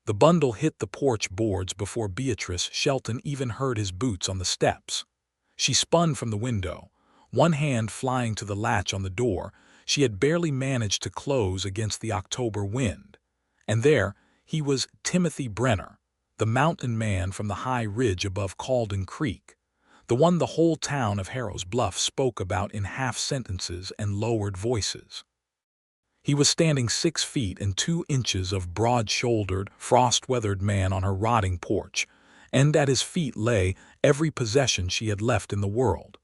The bundle hit the porch boards before Beatrice Shelton even heard his boots on the steps. She spun from the window, one hand flying to the latch on the door she had barely managed to close against the October wind. And there he was, Timothy Brenner, the mountain man from the high ridge above Calden Creek, the one the whole town of Harrow's Bluff spoke about in half-sentences and lowered voices. He was standing 6 feet and 2 inches of broad-shouldered, frost-weathered man on her rotting porch, and at his feet lay every possession she had left in the world.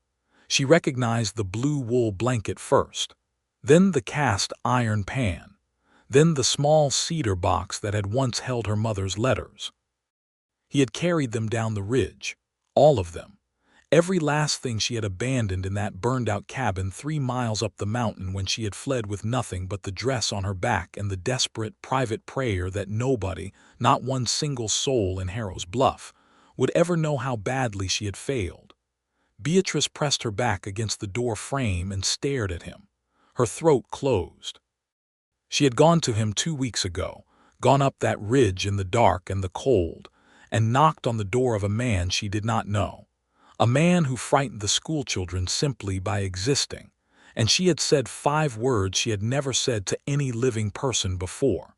She recognized the blue wool blanket first, then the cast iron pan, then the small cedar box that had once held her mother's letters. He had carried them down the ridge, all of them, every last thing she had abandoned in that burned-out cabin 3 miles up the mountain when she had fled with nothing but the dress on her back and the desperate private prayer that nobody, not one single soul in Harrow's Bluff, would ever know how badly she had failed. Beatrice pressed her back against the door frame and stared at him, her throat closed. She had gone to him 2 weeks ago, gone up that ridge in the dark and the cold, and knocked on the door of a man she did not know. A man who frightened the schoolchildren simply by existing, and she had said 5 words she had never said to any living person before.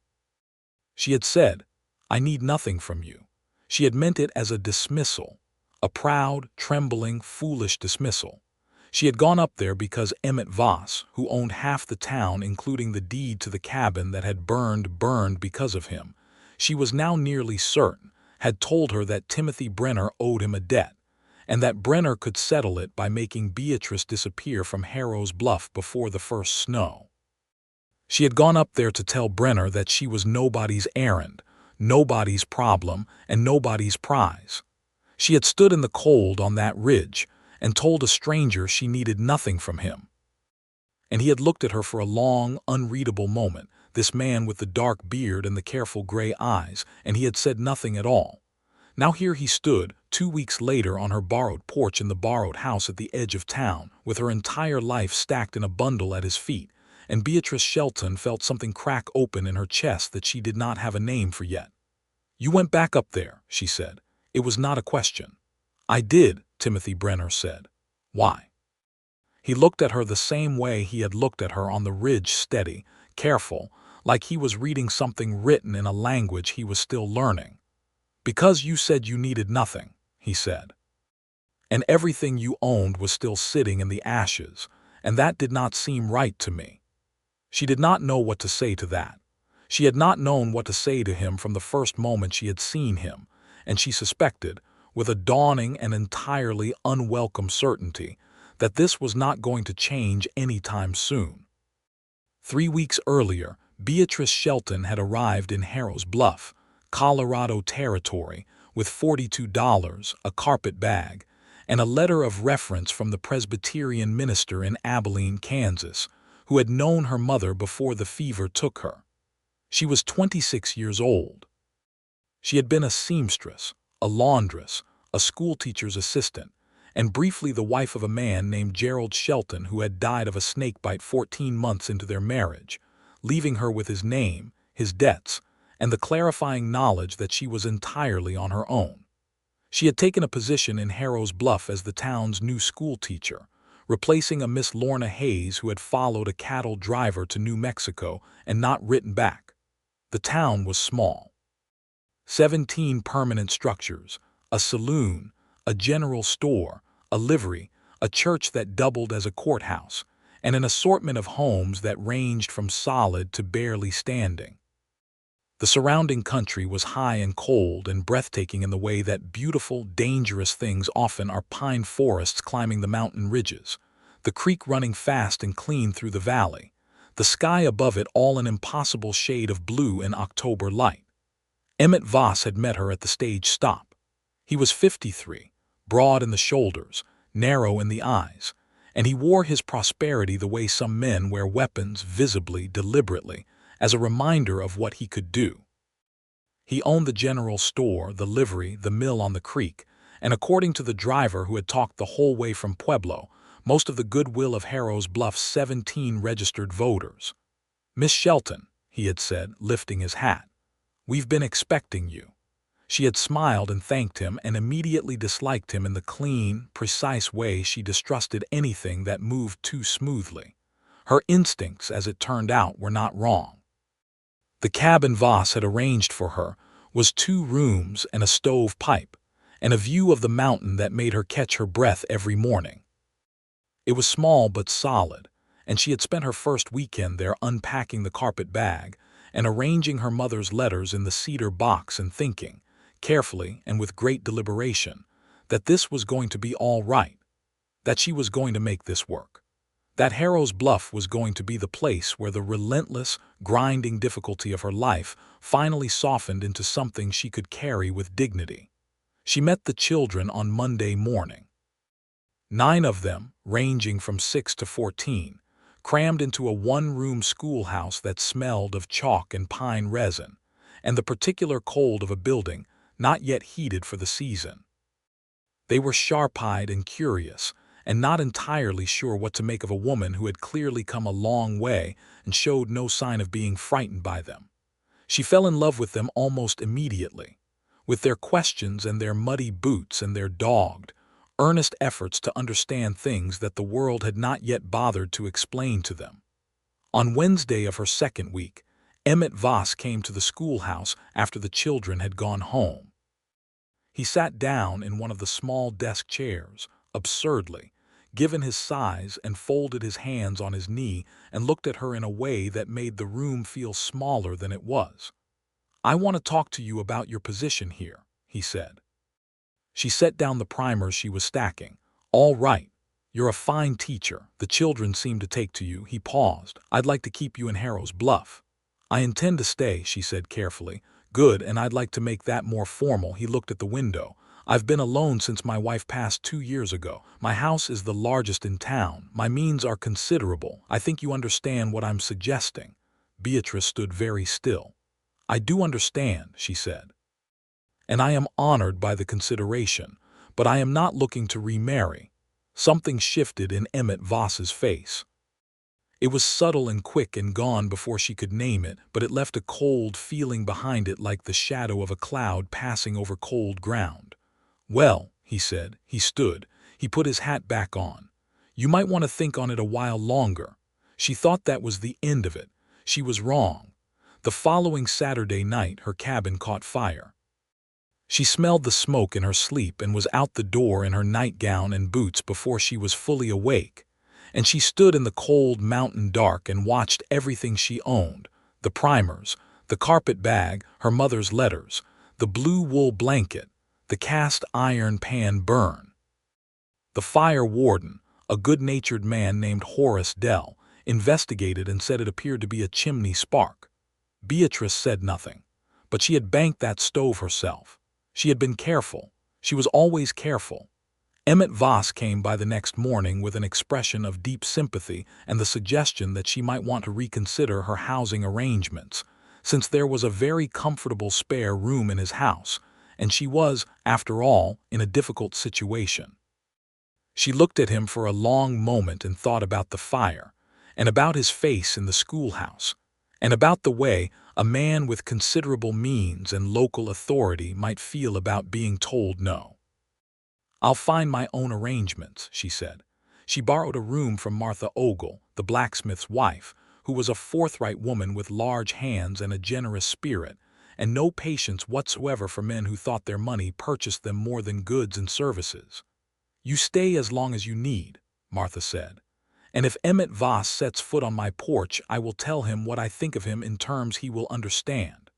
She had said, "I need nothing from you." She had meant it as a dismissal, a proud, trembling, foolish dismissal. She had gone up there because Emmett Voss, who owned half the town including the deed to the cabin that had burned because of him, she was now nearly certain, had told her that Timothy Brenner owed him a debt, and that Brenner could settle it by making Beatrice disappear from Harrow's Bluff before the first snow. She had gone up there to tell Brenner that she was nobody's errand, nobody's problem, and nobody's prize. She had stood in the cold on that ridge and told a stranger she needed nothing from him. And he had looked at her for a long, unreadable moment, this man with the dark beard and the careful gray eyes, and he had said nothing at all. Now here he stood, 2 weeks later on her borrowed porch in the borrowed house at the edge of town, with her entire life stacked in a bundle at his feet, and Beatrice Shelton felt something crack open in her chest that she did not have a name for yet. "You went back up there," she said. It was not a question. "I did," Timothy Brenner said. "Why?" He looked at her the same way he had looked at her on the ridge, steady, careful, like he was reading something written in a language he was still learning. "Because you said you needed nothing," he said. "And everything you owned was still sitting in the ashes, and that did not seem right to me." She did not know what to say to that. She had not known what to say to him from the first moment she had seen him, and she suspected, with a dawning and entirely unwelcome certainty, that this was not going to change any time soon. 3 weeks earlier, Beatrice Shelton had arrived in Harrow's Bluff, Colorado territory, with $42, a carpet bag, and a letter of reference from the Presbyterian minister in Abilene, Kansas, who had known her mother before the fever took her. She was 26 years old. She had been a seamstress, a laundress, a schoolteacher's assistant, and briefly the wife of a man named Gerald Shelton who had died of a snakebite 14 months into their marriage, leaving her with his name, his debts, and the clarifying knowledge that she was entirely on her own. She had taken a position in Harrow's Bluff as the town's new schoolteacher, replacing a Miss Lorna Hayes who had followed a cattle driver to New Mexico and not written back. The town was small. 17 permanent structures, a saloon, a general store, a livery, a church that doubled as a courthouse, and an assortment of homes that ranged from solid to barely standing. The surrounding country was high and cold and breathtaking in the way that beautiful, dangerous things often are: pine forests climbing the mountain ridges, the creek running fast and clean through the valley, the sky above it all an impossible shade of blue in October light. Emmett Voss had met her at the stage stop. He was 53, broad in the shoulders, narrow in the eyes, and he wore his prosperity the way some men wear weapons, visibly, deliberately, as a reminder of what he could do. He owned the general store, the livery, the mill on the creek, and according to the driver who had talked the whole way from Pueblo, most of the goodwill of Harrow's Bluff's 17 registered voters. "Miss Shelton," he had said, lifting his hat. "We've been expecting you." She had smiled and thanked him and immediately disliked him in the clean, precise way she distrusted anything that moved too smoothly. Her instincts, as it turned out, were not wrong. The cabin Voss had arranged for her was 2 rooms and a stove pipe, and a view of the mountain that made her catch her breath every morning. It was small but solid, and she had spent her first weekend there unpacking the carpet bag and arranging her mother's letters in the cedar box and thinking, carefully and with great deliberation, that this was going to be all right, that she was going to make this work, that Harrow's Bluff was going to be the place where the relentless, grinding difficulty of her life finally softened into something she could carry with dignity. She met the children on Monday morning. 9 of them, ranging from 6 to 14, crammed into a one-room schoolhouse that smelled of chalk and pine resin, and the particular cold of a building not yet heated for the season. They were sharp-eyed and curious, and not entirely sure what to make of a woman who had clearly come a long way and showed no sign of being frightened by them. She fell in love with them almost immediately, with their questions and their muddy boots and their dogged, earnest efforts to understand things that the world had not yet bothered to explain to them. On Wednesday of her second week, Emmett Voss came to the schoolhouse after the children had gone home. He sat down in one of the small desk chairs, absurdly, given his size, and folded his hands on his knee and looked at her in a way that made the room feel smaller than it was. "I want to talk to you about your position here," he said. She set down the primers she was stacking. "All right. You're a fine teacher. The children seem to take to you." He paused. "I'd like to keep you in Harrow's Bluff." "I intend to stay," she said carefully. "Good, and I'd like to make that more formal." He looked at the window. "I've been alone since my wife passed 2 years ago. My house is the largest in town. My means are considerable. I think you understand what I'm suggesting." Beatrice stood very still. "I do understand," she said. "And I am honored by the consideration, but I am not looking to remarry." Something shifted in Emmett Voss's face. It was subtle and quick and gone before she could name it, but it left a cold feeling behind it like the shadow of a cloud passing over cold ground. "Well," he said. He stood. He put his hat back on. "You might want to think on it a while longer." She thought that was the end of it. She was wrong. The following Saturday night her cabin caught fire. She smelled the smoke in her sleep and was out the door in her nightgown and boots before she was fully awake. And she stood in the cold mountain dark and watched everything she owned, the primers, the carpet bag, her mother's letters, the blue wool blanket, the cast iron pan burn. The fire warden, a good-natured man named Horace Dell, investigated and said it appeared to be a chimney spark. Beatrice said nothing, but she had banked that stove herself. She had been careful. She was always careful. Emmett Voss came by the next morning with an expression of deep sympathy and the suggestion that she might want to reconsider her housing arrangements, since there was a very comfortable spare room in his house, and she was, after all, in a difficult situation. She looked at him for a long moment and thought about the fire, and about his face in the schoolhouse, and about the way a man with considerable means and local authority might feel about being told no. "I'll find my own arrangements," she said. She borrowed a room from Martha Ogle, the blacksmith's wife, who was a forthright woman with large hands and a generous spirit, and no patience whatsoever for men who thought their money purchased them more than goods and services. "You stay as long as you need," Martha said. "And if Emmett Voss sets foot on my porch, I will tell him what I think of him in terms he will understand."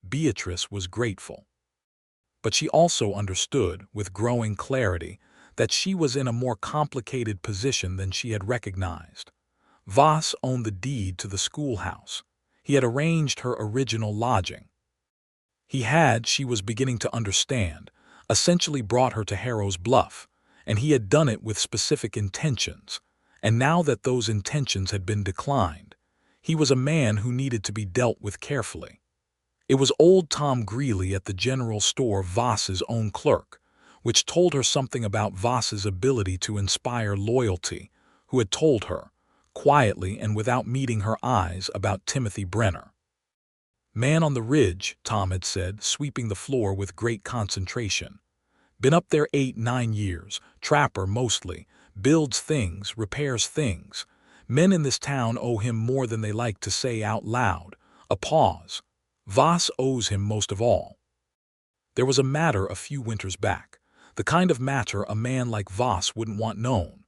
Beatrice was grateful. But she also understood, with growing clarity, that she was in a more complicated position than she had recognized. Voss owned the deed to the schoolhouse. He had arranged her original lodging. He had, she was beginning to understand, essentially brought her to Harrow's Bluff, and he had done it with specific intentions. And now that those intentions had been declined, he was a man who needed to be dealt with carefully. It was old Tom Greeley at the general store, Voss's own clerk, which told her something about Voss's ability to inspire loyalty, who had told her, quietly and without meeting her eyes, about Timothy Brenner. Man on the ridge, Tom had said, sweeping the floor with great concentration. Been up there 8, 9 years, trapper mostly, builds things, repairs things. Men in this town owe him more than they like to say out loud. A pause. Voss owes him most of all. There was a matter a few winters back, the kind of matter a man like Voss wouldn't want known.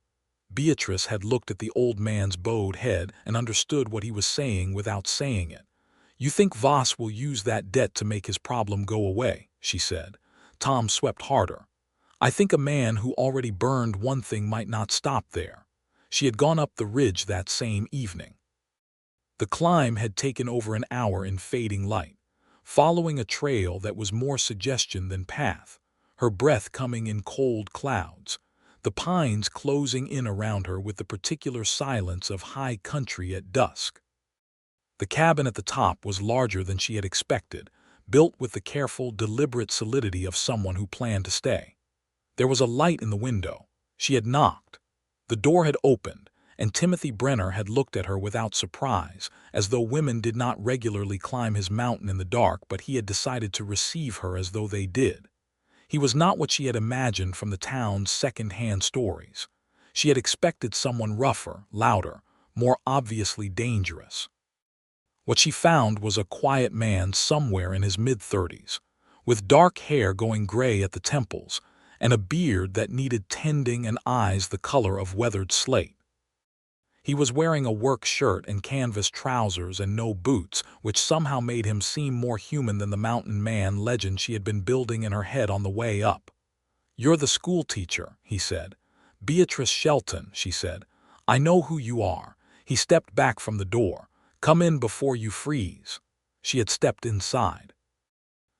Beatrice had looked at the old man's bowed head and understood what he was saying without saying it. "You think Voss will use that debt to make his problem go away," she said. Tom swept harder. "I think a man who already burned one thing might not stop there." She had gone up the ridge that same evening. The climb had taken over an hour in fading light, following a trail that was more suggestion than path, her breath coming in cold clouds, the pines closing in around her with the particular silence of high country at dusk. The cabin at the top was larger than she had expected, built with the careful, deliberate solidity of someone who planned to stay. There was a light in the window. She had knocked. The door had opened, and Timothy Brenner had looked at her without surprise, as though women did not regularly climb his mountain in the dark, but he had decided to receive her as though they did. He was not what she had imagined from the town's second-hand stories. She had expected someone rougher, louder, more obviously dangerous. What she found was a quiet man somewhere in his mid-30s, with dark hair going gray at the temples, and a beard that needed tending and eyes the color of weathered slate. He was wearing a work shirt and canvas trousers and no boots, which somehow made him seem more human than the mountain man legend she had been building in her head on the way up. "You're the school teacher," he said. "Beatrice Shelton," she said. "I know who you are." He stepped back from the door. "Come in before you freeze." She had stepped inside.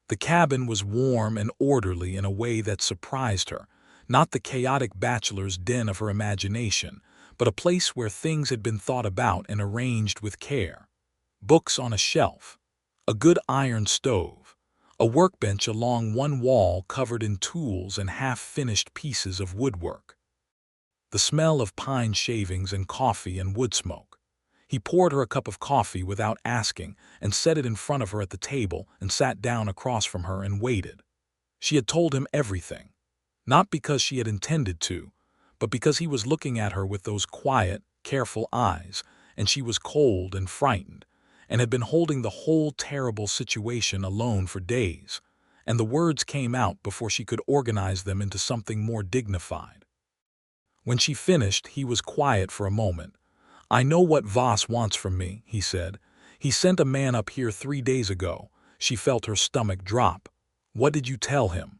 The cabin was warm and orderly in a way that surprised her, not the chaotic bachelor's den of her imagination, but a place where things had been thought about and arranged with care. Books on a shelf, a good iron stove, a workbench along one wall covered in tools and half-finished pieces of woodwork. The smell of pine shavings and coffee and wood smoke. He poured her a cup of coffee without asking and set it in front of her at the table and sat down across from her and waited. She had told him everything, not because she had intended to, but because he was looking at her with those quiet, careful eyes, and she was cold and frightened, and had been holding the whole terrible situation alone for days, and the words came out before she could organize them into something more dignified. When she finished, he was quiet for a moment. "I know what Voss wants from me," he said. "He sent a man up here 3 days ago." She felt her stomach drop. "What did you tell him?"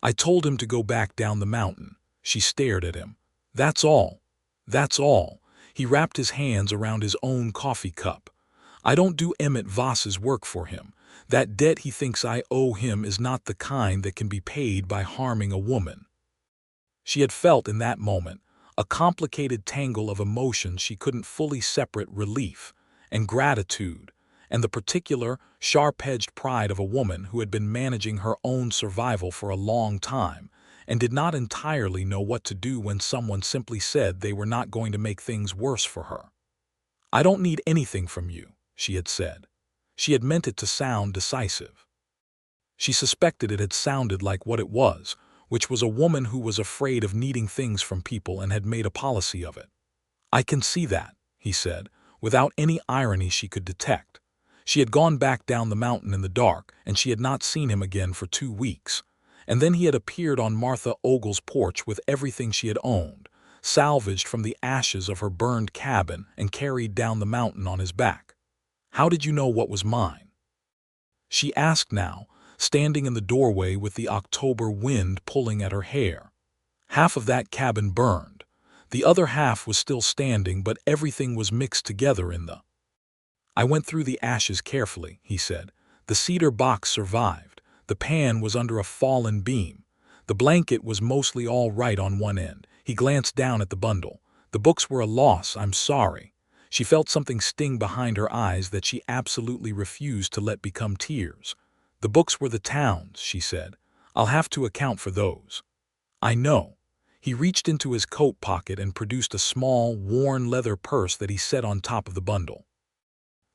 "I told him to go back down the mountain." She stared at him. "That's all. That's all." He wrapped his hands around his own coffee cup. "I don't do Emmett Voss's work for him. That debt he thinks I owe him is not the kind that can be paid by harming a woman." She had felt in that moment a complicated tangle of emotions she couldn't fully separate: relief and gratitude, and the particular, sharp-edged pride of a woman who had been managing her own survival for a long time and did not entirely know what to do when someone simply said they were not going to make things worse for her. "I don't need anything from you," she had said. She had meant it to sound decisive. She suspected it had sounded like what it was, which was a woman who was afraid of needing things from people and had made a policy of it. "I can see that," he said, without any irony she could detect. She had gone back down the mountain in the dark, and she had not seen him again for 2 weeks. And then he had appeared on Martha Ogle's porch with everything she had owned, salvaged from the ashes of her burned cabin and carried down the mountain on his back. "How did you know what was mine?" she asked now, standing in the doorway with the October wind pulling at her hair. "Half of that cabin burned. The other half was still standing, but everything was mixed together in the—" "I went through the ashes carefully," he said. "The cedar box survived. The pan was under a fallen beam. The blanket was mostly all right on one end." He glanced down at the bundle. "The books were a loss, I'm sorry." She felt something sting behind her eyes that she absolutely refused to let become tears. "The books were the town's," she said. "I'll have to account for those." "I know." He reached into his coat pocket and produced a small, worn leather purse that he set on top of the bundle.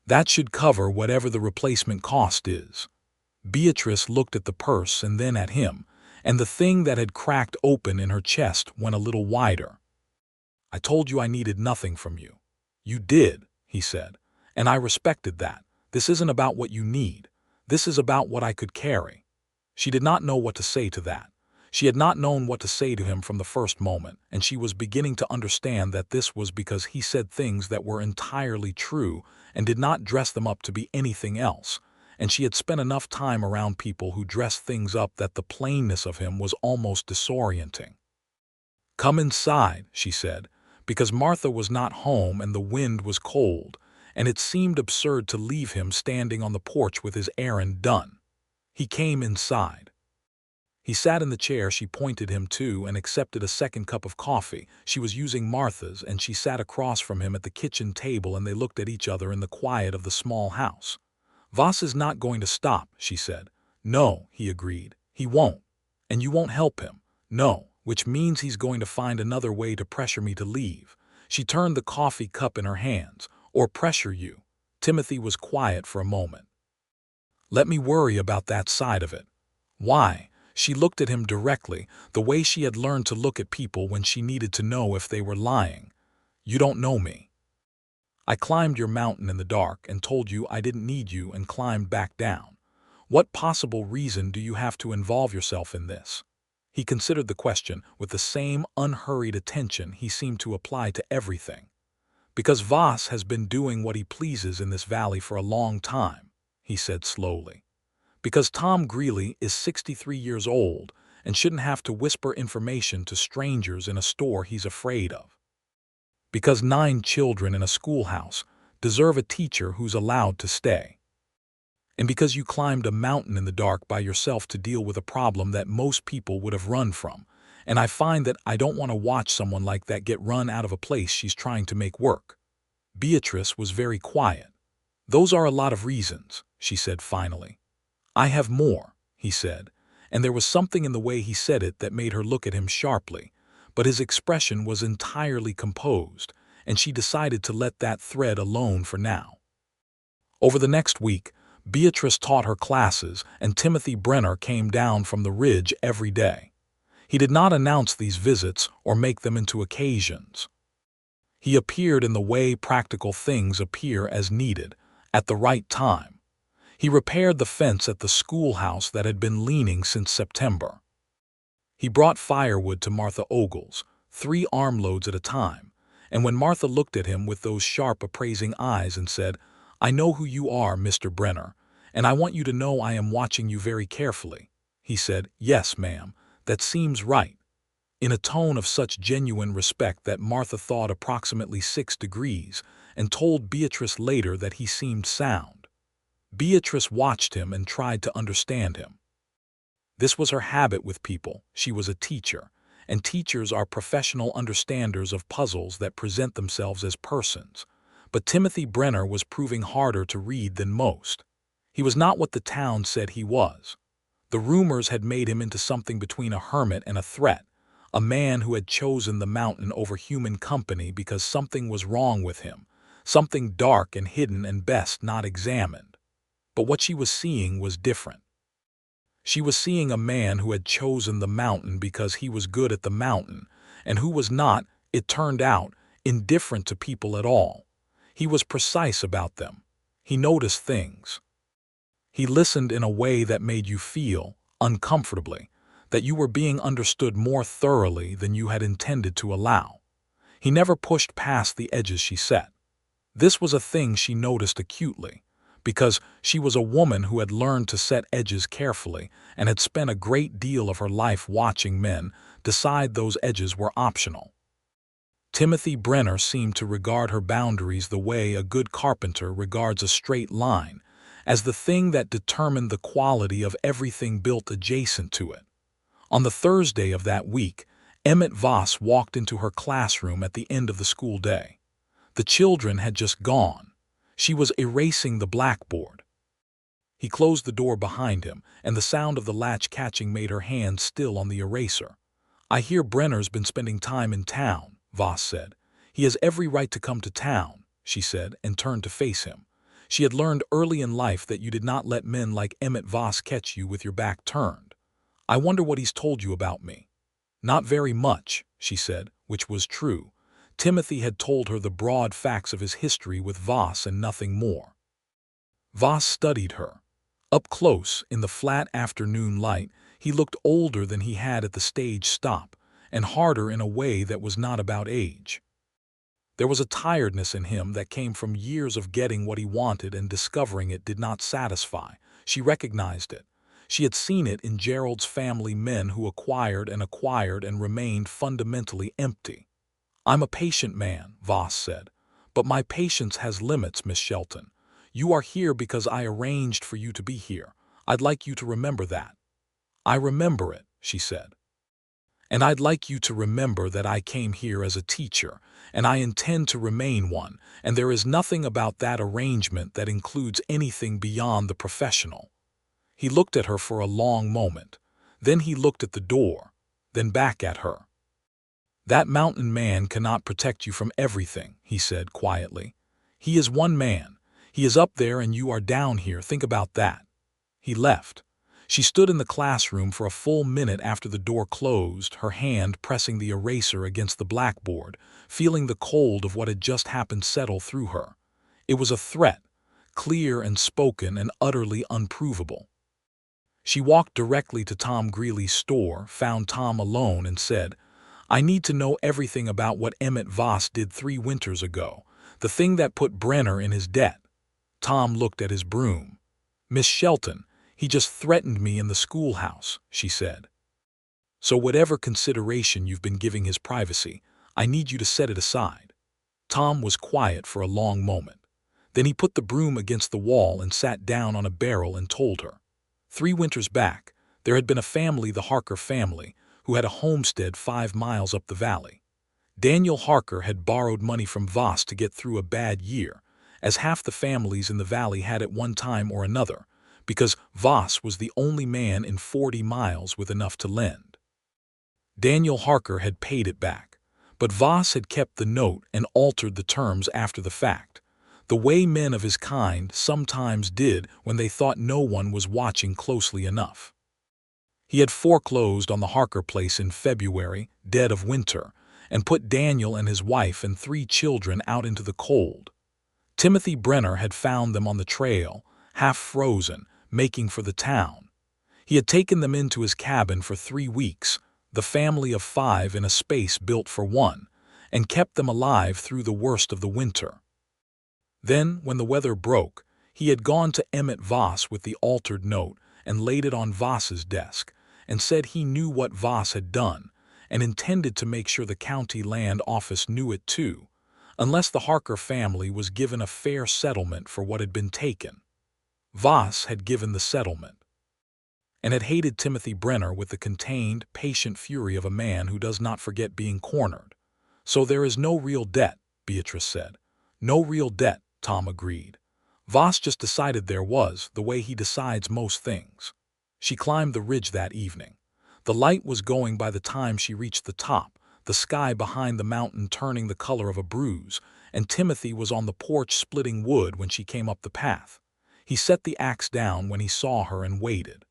That should cover whatever the replacement cost is. Beatrice looked at the purse and then at him, and the thing that had cracked open in her chest went a little wider. "I told you I needed nothing from you." "You did," he said, "and I respected that. This isn't about what you need. This is about what I could carry." She did not know what to say to that. She had not known what to say to him from the first moment, and she was beginning to understand that this was because he said things that were entirely true and did not dress them up to be anything else, and she had spent enough time around people who dressed things up that the plainness of him was almost disorienting. "Come inside," she said, because Martha was not home and the wind was cold, and it seemed absurd to leave him standing on the porch with his errand done. He came inside. He sat in the chair she pointed him to and accepted a second cup of coffee. She was using Martha's, and she sat across from him at the kitchen table, and they looked at each other in the quiet of the small house. "Voss is not going to stop," she said. "No," he agreed. "He won't. And you won't help him." "No, which means he's going to find another way to pressure me to leave." She turned the coffee cup in her hands. "Or pressure you." Timothy was quiet for a moment. "Let me worry about that side of it." "Why?" She looked at him directly, the way she had learned to look at people when she needed to know if they were lying. "You don't know me. I climbed your mountain in the dark and told you I didn't need you and climbed back down. What possible reason do you have to involve yourself in this?" He considered the question with the same unhurried attention he seemed to apply to everything. "Because Voss has been doing what he pleases in this valley for a long time," he said slowly. "Because Tom Greeley is 63 years old and shouldn't have to whisper information to strangers in a store he's afraid of. Because 9 children in a schoolhouse deserve a teacher who's allowed to stay. And because you climbed a mountain in the dark by yourself to deal with a problem that most people would have run from, and I find that I don't want to watch someone like that get run out of a place she's trying to make work." Beatrice was very quiet. "Those are a lot of reasons," she said finally. "I have more," he said, and there was something in the way he said it that made her look at him sharply, but his expression was entirely composed, and she decided to let that thread alone for now. Over the next week, Beatrice taught her classes, and Timothy Brenner came down from the ridge every day. He did not announce these visits or make them into occasions. He appeared in the way practical things appear as needed, at the right time. He repaired the fence at the schoolhouse that had been leaning since September. He brought firewood to Martha Ogles, 3 armloads at a time, and when Martha looked at him with those sharp appraising eyes and said, "I know who you are, Mr. Brenner, and I want you to know I am watching you very carefully," he said, "Yes, ma'am, that seems right," in a tone of such genuine respect that Martha thought approximately 6 degrees and told Beatrice later that he seemed sound. Beatrice watched him and tried to understand him. This was her habit with people. She was a teacher, and teachers are professional understanders of puzzles that present themselves as persons. But Timothy Brenner was proving harder to read than most. He was not what the town said he was. The rumors had made him into something between a hermit and a threat, a man who had chosen the mountain over human company because something was wrong with him, something dark and hidden and best not examined. But what she was seeing was different. She was seeing a man who had chosen the mountain because he was good at the mountain, and who was not, it turned out, indifferent to people at all. He was precise about them. He noticed things. He listened in a way that made you feel, uncomfortably, that you were being understood more thoroughly than you had intended to allow. He never pushed past the edges she set. This was a thing she noticed acutely, because she was a woman who had learned to set edges carefully and had spent a great deal of her life watching men decide those edges were optional. Timothy Brenner seemed to regard her boundaries the way a good carpenter regards a straight line, as the thing that determined the quality of everything built adjacent to it. On the Thursday of that week, Emmett Voss walked into her classroom at the end of the school day. The children had just gone. She was erasing the blackboard. He closed the door behind him, and the sound of the latch catching made her hand still on the eraser. "I hear Brenner's been spending time in town," Voss said. "He has every right to come to town," she said, and turned to face him. She had learned early in life that you did not let men like Emmett Voss catch you with your back turned. I wonder what he's told you about me. Not very much, she said, which was true. Timothy had told her the broad facts of his history with Voss and nothing more. Voss studied her. Up close, in the flat afternoon light, he looked older than he had at the stage stop, and harder in a way that was not about age. There was a tiredness in him that came from years of getting what he wanted and discovering it did not satisfy. She recognized it. She had seen it in Gerald's family, men who acquired and remained fundamentally empty. "I'm a patient man," Voss said. "But my patience has limits, Miss Shelton. You are here because I arranged for you to be here. I'd like you to remember that." "I remember it," she said. "And I'd like you to remember that I came here as a teacher, and I intend to remain one, and there is nothing about that arrangement that includes anything beyond the professional." He looked at her for a long moment. Then he looked at the door, then back at her. "That mountain man cannot protect you from everything," he said quietly. "He is one man. He is up there and you are down here. Think about that." He left. She stood in the classroom for a full minute after the door closed, her hand pressing the eraser against the blackboard, feeling the cold of what had just happened settle through her. It was a threat, clear and spoken and utterly unprovable. She walked directly to Tom Greeley's store, found Tom alone, and said, "I need to know everything about what Emmett Voss did 3 winters ago, the thing that put Brenner in his debt." Tom looked at his broom. "Miss Shelton, he just threatened me in the schoolhouse," she said. "So whatever consideration you've been giving his privacy, I need you to set it aside." Tom was quiet for a long moment. Then he put the broom against the wall and sat down on a barrel and told her. 3 winters back, there had been a family, the Harker family, who had a homestead 5 miles up the valley. Daniel Harker had borrowed money from Voss to get through a bad year, as half the families in the valley had at one time or another, because Voss was the only man in 40 miles with enough to lend. Daniel Harker had paid it back, but Voss had kept the note and altered the terms after the fact, the way men of his kind sometimes did when they thought no one was watching closely enough. He had foreclosed on the Harker place in February, dead of winter, and put Daniel and his wife and 3 children out into the cold. Timothy Brenner had found them on the trail, half frozen, making for the town. He had taken them into his cabin for 3 weeks, the family of 5 in a space built for 1, and kept them alive through the worst of the winter. Then, when the weather broke, he had gone to Emmett Voss with the altered note and laid it on Voss's desk, and said he knew what Voss had done, and intended to make sure the county land office knew it too, unless the Harker family was given a fair settlement for what had been taken. Voss had given the settlement, and had hated Timothy Brenner with the contained, patient fury of a man who does not forget being cornered. "So there is no real debt," Beatrice said. "No real debt," Tom agreed. "Voss just decided there was, the way he decides most things." She climbed the ridge that evening. The light was going by the time she reached the top, the sky behind the mountain turning the color of a bruise, and Timothy was on the porch splitting wood when she came up the path. He set the axe down when he saw her and waited.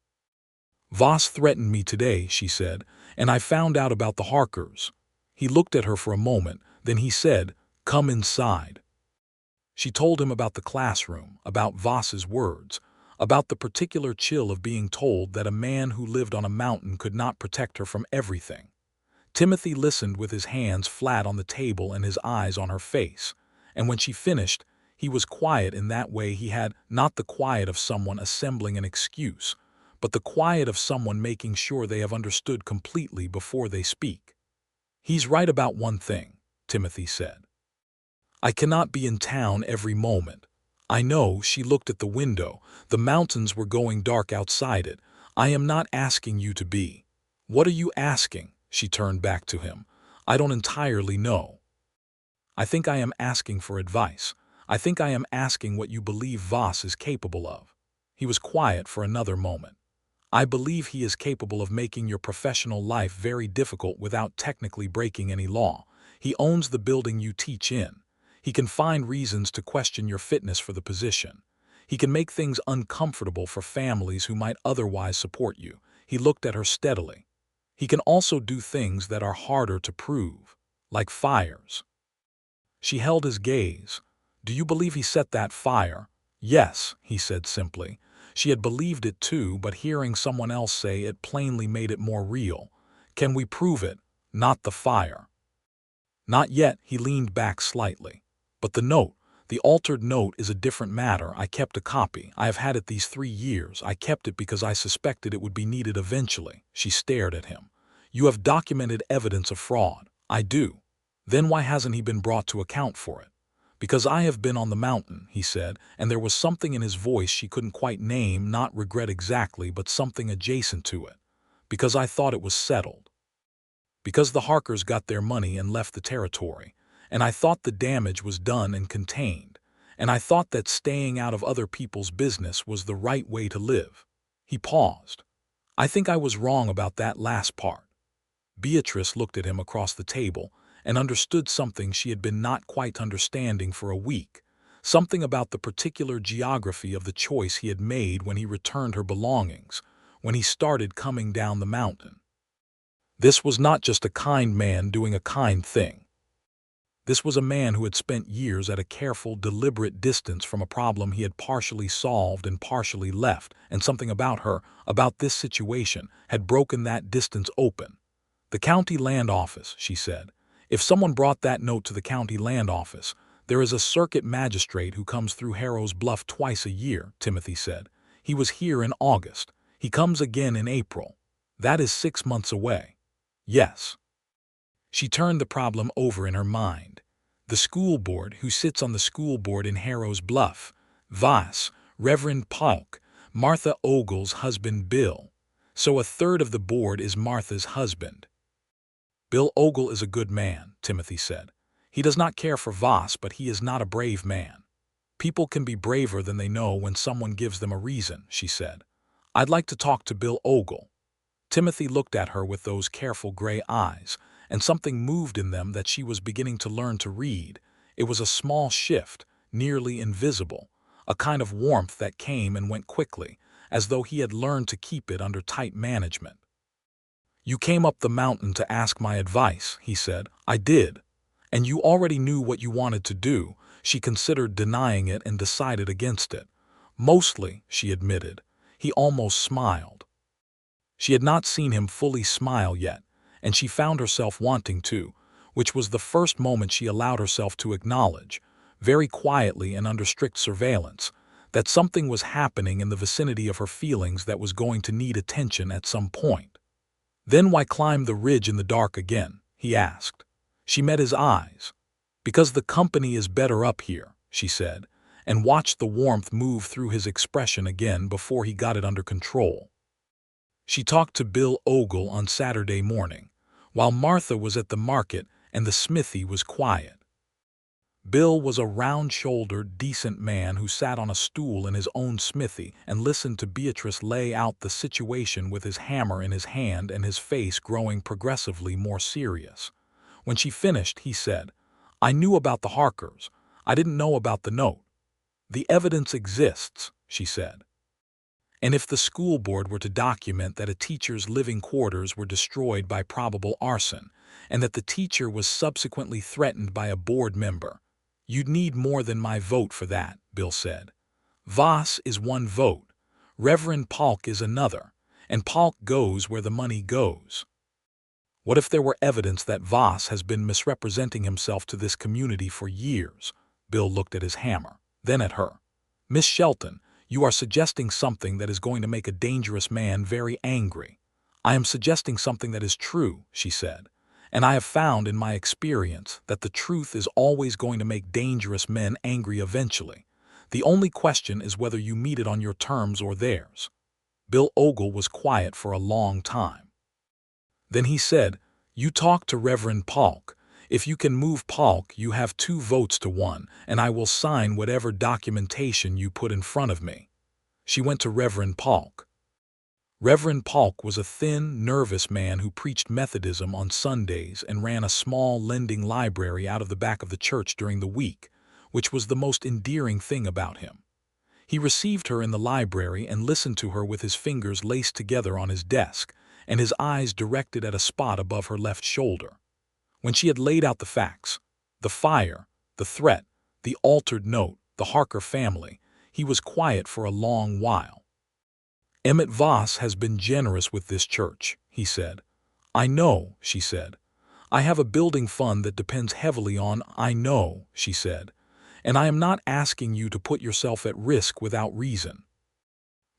"Voss threatened me today," she said, "and I found out about the Harkers." He looked at her for a moment, then he said, "Come inside." She told him about the classroom, about Voss's words, about the particular chill of being told that a man who lived on a mountain could not protect her from everything. Timothy listened with his hands flat on the table and his eyes on her face, and when she finished, he was quiet in that way. He had not the quiet of someone assembling an excuse, but the quiet of someone making sure they have understood completely before they speak. "He's right about one thing," Timothy said. "I cannot be in town every moment. I know." She looked at the window. The mountains were going dark outside it. "I am not asking you to be." "What are you asking?" She turned back to him. "I don't entirely know. I think I am asking for advice. I think I am asking what you believe Voss is capable of." He was quiet for another moment. "I believe he is capable of making your professional life very difficult without technically breaking any law. He owns the building you teach in. He can find reasons to question your fitness for the position. He can make things uncomfortable for families who might otherwise support you. He looked at her steadily. He can also do things that are harder to prove, like fires. She held his gaze. Do you believe he set that fire? Yes, he said simply. She had believed it too, but hearing someone else say it plainly made it more real. Can we prove it? Not the fire. Not yet, he leaned back slightly. But the note, the altered note is a different matter. I kept a copy. I have had it these 3 years. I kept it because I suspected it would be needed eventually. She stared at him. You have documented evidence of fraud. I do. Then why hasn't he been brought to account for it? Because I have been on the mountain, he said, and there was something in his voice she couldn't quite name, not regret exactly, but something adjacent to it. Because I thought it was settled. Because the Harkers got their money and left the territory, and I thought the damage was done and contained, and I thought that staying out of other people's business was the right way to live. He paused. I think I was wrong about that last part. Beatrice looked at him across the table and understood something she had been not quite understanding for a week, something about the particular geography of the choice he had made when he returned her belongings, when he started coming down the mountain. This was not just a kind man doing a kind thing. This was a man who had spent years at a careful, deliberate distance from a problem he had partially solved and partially left, and something about her, about this situation, had broken that distance open. The county land office, she said. If someone brought that note to the county land office, there is a circuit magistrate who comes through Harrow's Bluff twice a year, Timothy said. He was here in August. He comes again in April. That is 6 months away. Yes. She turned the problem over in her mind. The school board, who sits on the school board in Harrow's Bluff, Voss, Reverend Polk, Martha Ogle's husband Bill. So a third of the board is Martha's husband. Bill Ogle is a good man, Timothy said. He does not care for Voss, but he is not a brave man. People can be braver than they know when someone gives them a reason, she said. I'd like to talk to Bill Ogle. Timothy looked at her with those careful gray eyes, and something moved in them that she was beginning to learn to read. It was a small shift, nearly invisible, a kind of warmth that came and went quickly, as though he had learned to keep it under tight management. You came up the mountain to ask my advice, he said. I did. And you already knew what you wanted to do. She considered denying it and decided against it. Mostly, she admitted. He almost smiled. She had not seen him fully smile yet, and she found herself wanting to, which was the first moment she allowed herself to acknowledge, very quietly and under strict surveillance, that something was happening in the vicinity of her feelings that was going to need attention at some point. Then why climb the ridge in the dark again? He asked. She met his eyes. Because the company is better up here, she said, and watched the warmth move through his expression again before he got it under control. She talked to Bill Ogle on Saturday morning, while Martha was at the market and the smithy was quiet. Bill was a round-shouldered, decent man who sat on a stool in his own smithy and listened to Beatrice lay out the situation with his hammer in his hand and his face growing progressively more serious. When she finished, he said, I knew about the Harkers. I didn't know about the note. The evidence exists, she said. And if the school board were to document that a teacher's living quarters were destroyed by probable arson, and that the teacher was subsequently threatened by a board member, you'd need more than my vote for that, Bill said. Voss is one vote, Reverend Polk is another, and Polk goes where the money goes. What if there were evidence that Voss has been misrepresenting himself to this community for years? Bill looked at his hammer, then at her. Miss Shelton, you are suggesting something that is going to make a dangerous man very angry. I am suggesting something that is true, she said, and I have found in my experience that the truth is always going to make dangerous men angry eventually. The only question is whether you meet it on your terms or theirs. Bill Ogle was quiet for a long time. Then he said, You talk to Reverend Polk. If you can move Polk, you have 2 votes to 1, and I will sign whatever documentation you put in front of me. She went to Reverend Polk. Reverend Polk was a thin, nervous man who preached Methodism on Sundays and ran a small lending library out of the back of the church during the week, which was the most endearing thing about him. He received her in the library and listened to her with his fingers laced together on his desk and his eyes directed at a spot above her left shoulder. When she had laid out the facts, the fire, the threat, the altered note, the Harker family, he was quiet for a long while. "Emmett Voss has been generous with this church," he said. "I know," she said. "I have a building fund that depends heavily on—" "I know," she said. "And I am not asking you to put yourself at risk without reason.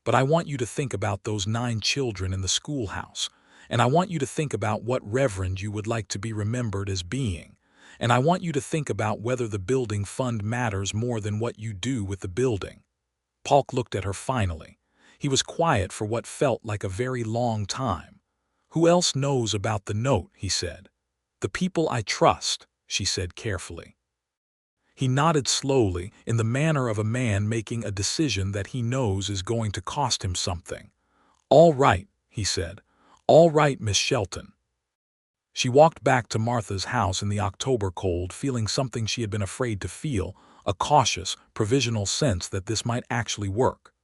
But I want you to think about those 9 children in the schoolhouse, and I want you to think about what reverend you would like to be remembered as being, and I want you to think about whether the building fund matters more than what you do with the building." Polk looked at her finally. He was quiet for what felt like a very long time. "Who else knows about the note?" he said. "The people I trust," she said carefully. He nodded slowly, in the manner of a man making a decision that he knows is going to cost him something. "All right," he said. "All right, Miss Shelton." She walked back to Martha's house in the October cold, feeling something she had been afraid to feel, a cautious, provisional sense that this might actually work,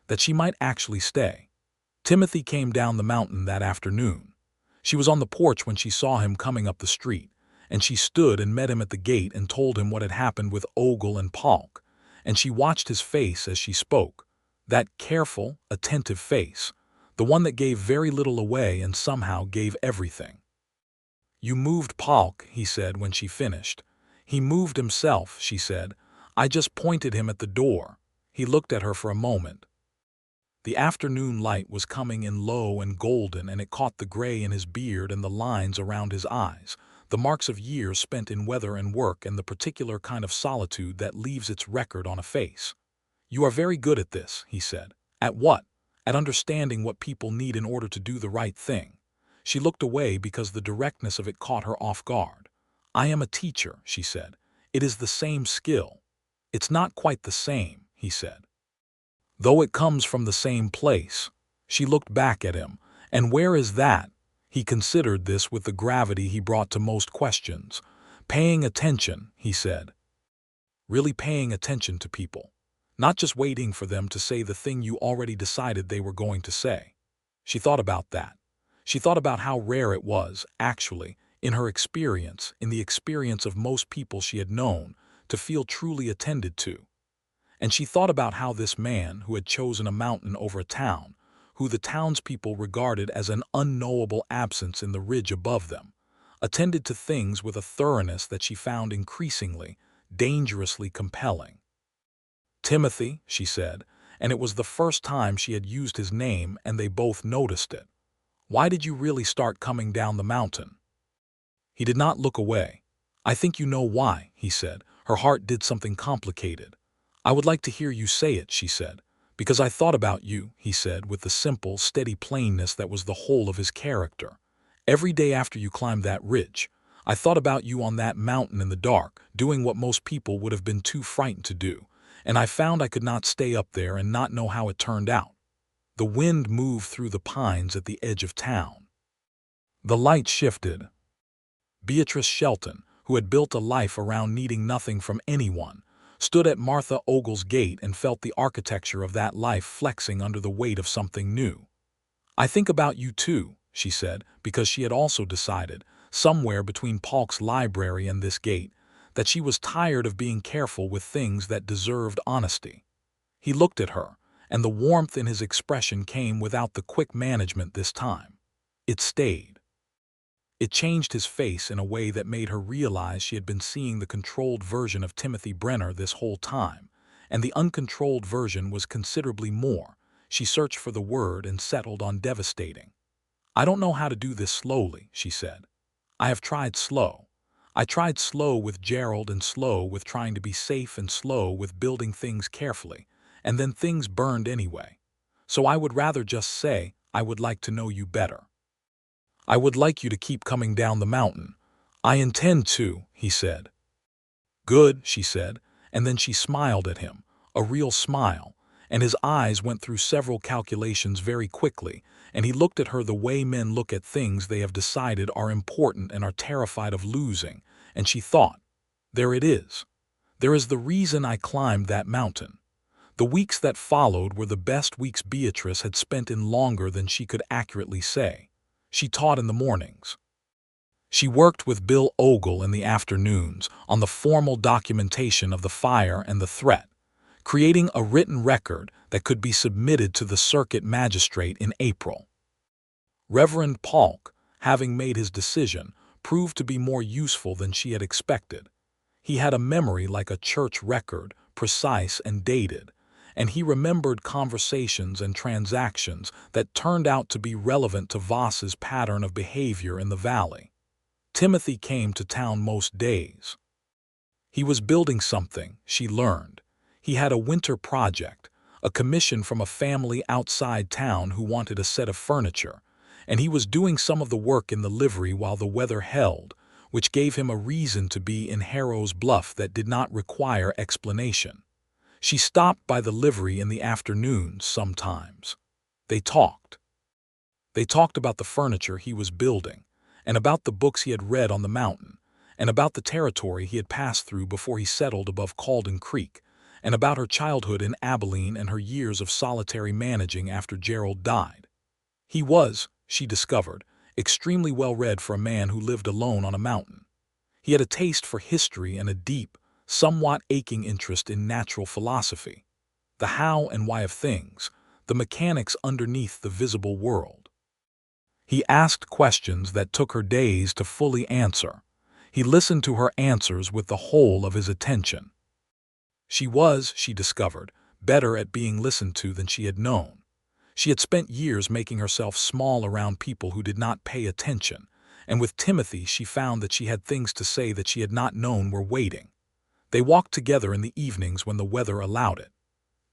that she might actually stay. Timothy came down the mountain that afternoon. She was on the porch when she saw him coming up the street, and she stood and met him at the gate and told him what had happened with Ogle and Polk, and she watched his face as she spoke, that careful, attentive face, the one that gave very little away and somehow gave everything. "You moved Polk," he said when she finished. "He moved himself," she said. "I just pointed him at the door." He looked at her for a moment. The afternoon light was coming in low and golden, and it caught the gray in his beard and the lines around his eyes, the marks of years spent in weather and work and the particular kind of solitude that leaves its record on a face. "You are very good at this," he said. "At what?" "At understanding what people need in order to do the right thing." She looked away because the directness of it caught her off guard. "I am a teacher," she said. "It is the same skill." "It's not quite the same," he said. "Though it comes from the same place." She looked back at him. "And where is that?" He considered this with the gravity he brought to most questions. "Paying attention," he said. "Really paying attention to people. Not just waiting for them to say the thing you already decided they were going to say." She thought about that. She thought about how rare it was, actually, in her experience, in the experience of most people she had known, to feel truly attended to. And she thought about how this man, who had chosen a mountain over a town, who the townspeople regarded as an unknowable absence in the ridge above them, attended to things with a thoroughness that she found increasingly, dangerously compelling. "Timothy," she said, and it was the first time she had used his name and they both noticed it. "Why did you really start coming down the mountain?" He did not look away. "I think you know why," he said. Her heart did something complicated. "I would like to hear you say it," she said. "Because I thought about you," he said with the simple, steady plainness that was the whole of his character. "Every day after you climbed that ridge, I thought about you on that mountain in the dark, doing what most people would have been too frightened to do, and I found I could not stay up there and not know how it turned out." The wind moved through the pines at the edge of town. The light shifted. Beatrice Shelton, who had built a life around needing nothing from anyone, stood at Martha Ogle's gate and felt the architecture of that life flexing under the weight of something new. "I think about you too," she said, because she had also decided, somewhere between Polk's library and this gate, that she was tired of being careful with things that deserved honesty. He looked at her, and the warmth in his expression came without the quick management this time. It stayed. It changed his face in a way that made her realize she had been seeing the controlled version of Timothy Brenner this whole time, and the uncontrolled version was considerably more. She searched for the word and settled on devastating. "I don't know how to do this slowly," she said. "I have tried slow. I tried slow with Gerald and slow with trying to be safe and slow with building things carefully, and then things burned anyway. So I would rather just say, I would like to know you better. I would like you to keep coming down the mountain." "I intend to," he said. "Good," she said, and then she smiled at him, a real smile, and his eyes went through several calculations very quickly, and he looked at her the way men look at things they have decided are important and are terrified of losing, and she thought, there it is. There is the reason I climbed that mountain. The weeks that followed were the best weeks Beatrice had spent in longer than she could accurately say. She taught in the mornings. She worked with Bill Ogle in the afternoons on the formal documentation of the fire and the threat, creating a written record that could be submitted to the circuit magistrate in April. Reverend Polk, having made his decision, proved to be more useful than she had expected. He had a memory like a church record, precise and dated, and he remembered conversations and transactions that turned out to be relevant to Voss's pattern of behavior in the valley. Timothy came to town most days. He was building something, she learned. He had a winter project, a commission from a family outside town who wanted a set of furniture, and he was doing some of the work in the livery while the weather held, which gave him a reason to be in Harrow's Bluff that did not require explanation. She stopped by the livery in the afternoons sometimes. They talked. They talked about the furniture he was building, and about the books he had read on the mountain, and about the territory he had passed through before he settled above Calden Creek, and about her childhood in Abilene and her years of solitary managing after Gerald died. He was, she discovered, extremely well read for a man who lived alone on a mountain. He had a taste for history and a deep, somewhat aching interest in natural philosophy, the how and why of things, the mechanics underneath the visible world. He asked questions that took her days to fully answer. He listened to her answers with the whole of his attention. She was, she discovered, better at being listened to than she had known. She had spent years making herself small around people who did not pay attention, and with Timothy she found that she had things to say that she had not known were waiting. They walked together in the evenings when the weather allowed it,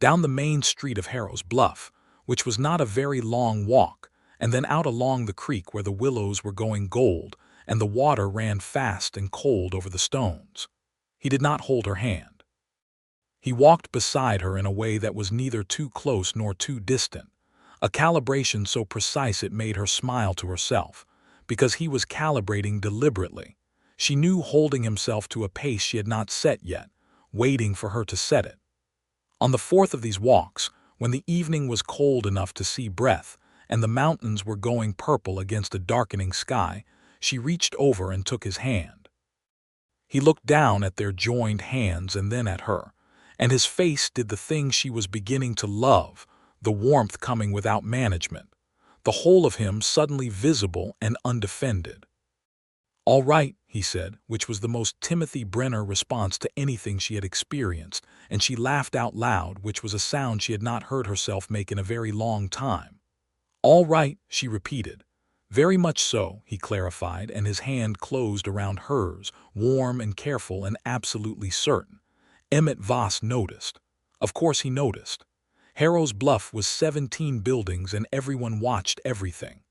down the main street of Harrow's Bluff, which was not a very long walk, and then out along the creek where the willows were going gold and the water ran fast and cold over the stones. He did not hold her hand. He walked beside her in a way that was neither too close nor too distant, a calibration so precise it made her smile to herself, because he was calibrating deliberately. She knew holding himself to a pace she had not set yet, waiting for her to set it. On the fourth of these walks, when the evening was cold enough to see breath, and the mountains were going purple against a darkening sky, she reached over and took his hand. He looked down at their joined hands and then at her, and his face did the thing she was beginning to love, the warmth coming without management, the whole of him suddenly visible and undefended. "All right," he said, which was the most Timothy Brenner response to anything she had experienced, and she laughed out loud, which was a sound she had not heard herself make in a very long time. "All right," she repeated. "Very much so," he clarified, and his hand closed around hers, warm and careful and absolutely certain. Emmett Voss noticed. Of course he noticed. Harrow's Bluff was 17 buildings and everyone watched everything.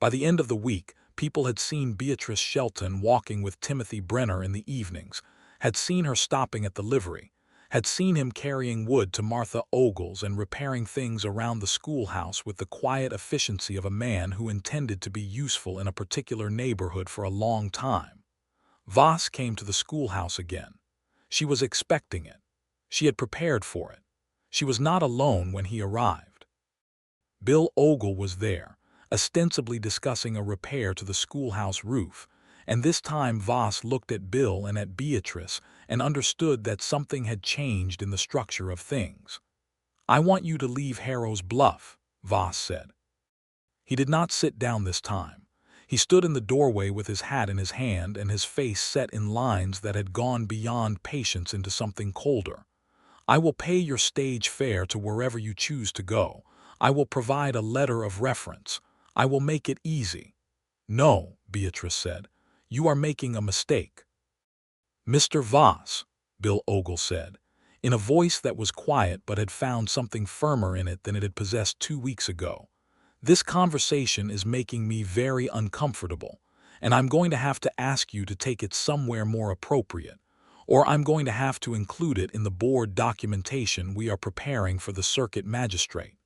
By the end of the week, people had seen Beatrice Shelton walking with Timothy Brenner in the evenings, had seen her stopping at the livery, had seen him carrying wood to Martha Ogle's and repairing things around the schoolhouse with the quiet efficiency of a man who intended to be useful in a particular neighborhood for a long time. Voss came to the schoolhouse again. She was expecting it. She had prepared for it. She was not alone when he arrived. Bill Ogle was there, ostensibly discussing a repair to the schoolhouse roof, and this time Voss looked at Bill and at Beatrice and understood that something had changed in the structure of things. "I want you to leave Harrow's Bluff," Voss said. He did not sit down this time. He stood in the doorway with his hat in his hand and his face set in lines that had gone beyond patience into something colder. "I will pay your stage fare to wherever you choose to go. I will provide a letter of reference. I will make it easy." "No," Beatrice said. "You are making a mistake." "Mr. Voss," Bill Ogle said, in a voice that was quiet but had found something firmer in it than it had possessed 2 weeks ago, "this conversation is making me very uncomfortable, and I'm going to have to ask you to take it somewhere more appropriate, or I'm going to have to include it in the board documentation we are preparing for the circuit magistrate."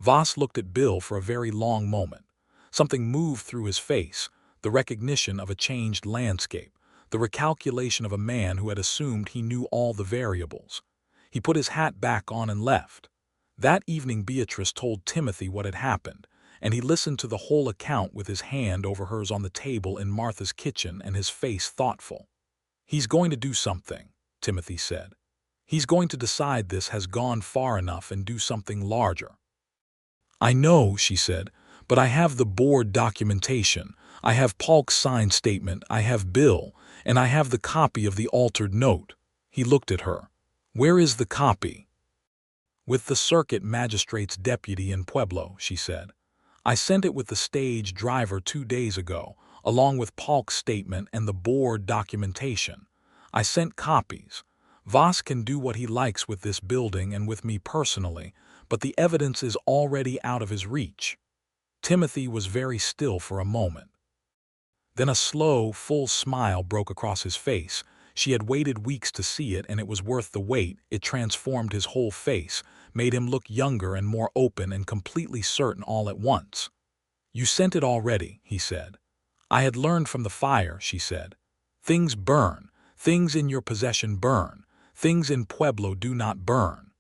Voss looked at Bill for a very long moment. Something moved through his face, the recognition of a changed landscape, the recalculation of a man who had assumed he knew all the variables. He put his hat back on and left. That evening Beatrice told Timothy what had happened, and he listened to the whole account with his hand over hers on the table in Martha's kitchen and his face thoughtful. "He's going to do something," Timothy said. "He's going to decide this has gone far enough and do something larger." "I know," she said, "but I have the board documentation. I have Polk's signed statement, I have Bill, and I have the copy of the altered note." He looked at her. "Where is the copy?" "With the circuit magistrate's deputy in Pueblo," she said. "I sent it with the stage driver 2 days ago, along with Polk's statement and the board documentation. I sent copies. Voss can do what he likes with this building and with me personally, but the evidence is already out of his reach." Timothy was very still for a moment. Then a slow, full smile broke across his face. She had waited weeks to see it, and it was worth the wait. It transformed his whole face, made him look younger and more open and completely certain all at once. "You sent it already," he said. "I had learned from the fire," she said. "Things burn. Things in your possession burn. Things in Pueblo do not burn."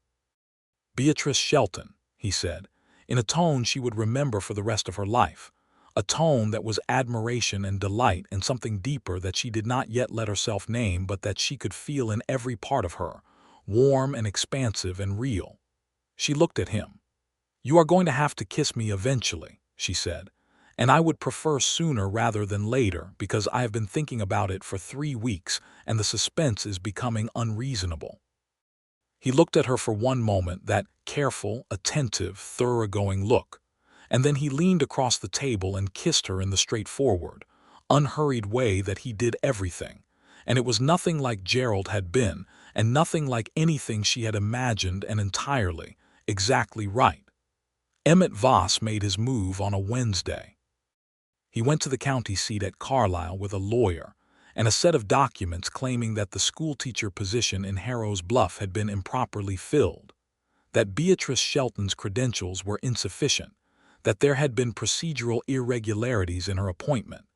"Beatrice Shelton," he said, in a tone she would remember for the rest of her life, a tone that was admiration and delight and something deeper that she did not yet let herself name but that she could feel in every part of her, warm and expansive and real. She looked at him. "You are going to have to kiss me eventually," she said, "and I would prefer sooner rather than later because I have been thinking about it for 3 weeks and the suspense is becoming unreasonable." He looked at her for one moment, that careful, attentive, thoroughgoing look, and then he leaned across the table and kissed her in the straightforward, unhurried way that he did everything, and it was nothing like Gerald had been, and nothing like anything she had imagined, and entirely, exactly right. Emmett Voss made his move on a Wednesday. He went to the county seat at Carlisle with a lawyer and a set of documents claiming that the schoolteacher position in Harrow's Bluff had been improperly filled, that Beatrice Shelton's credentials were insufficient, that there had been procedural irregularities in her appointment,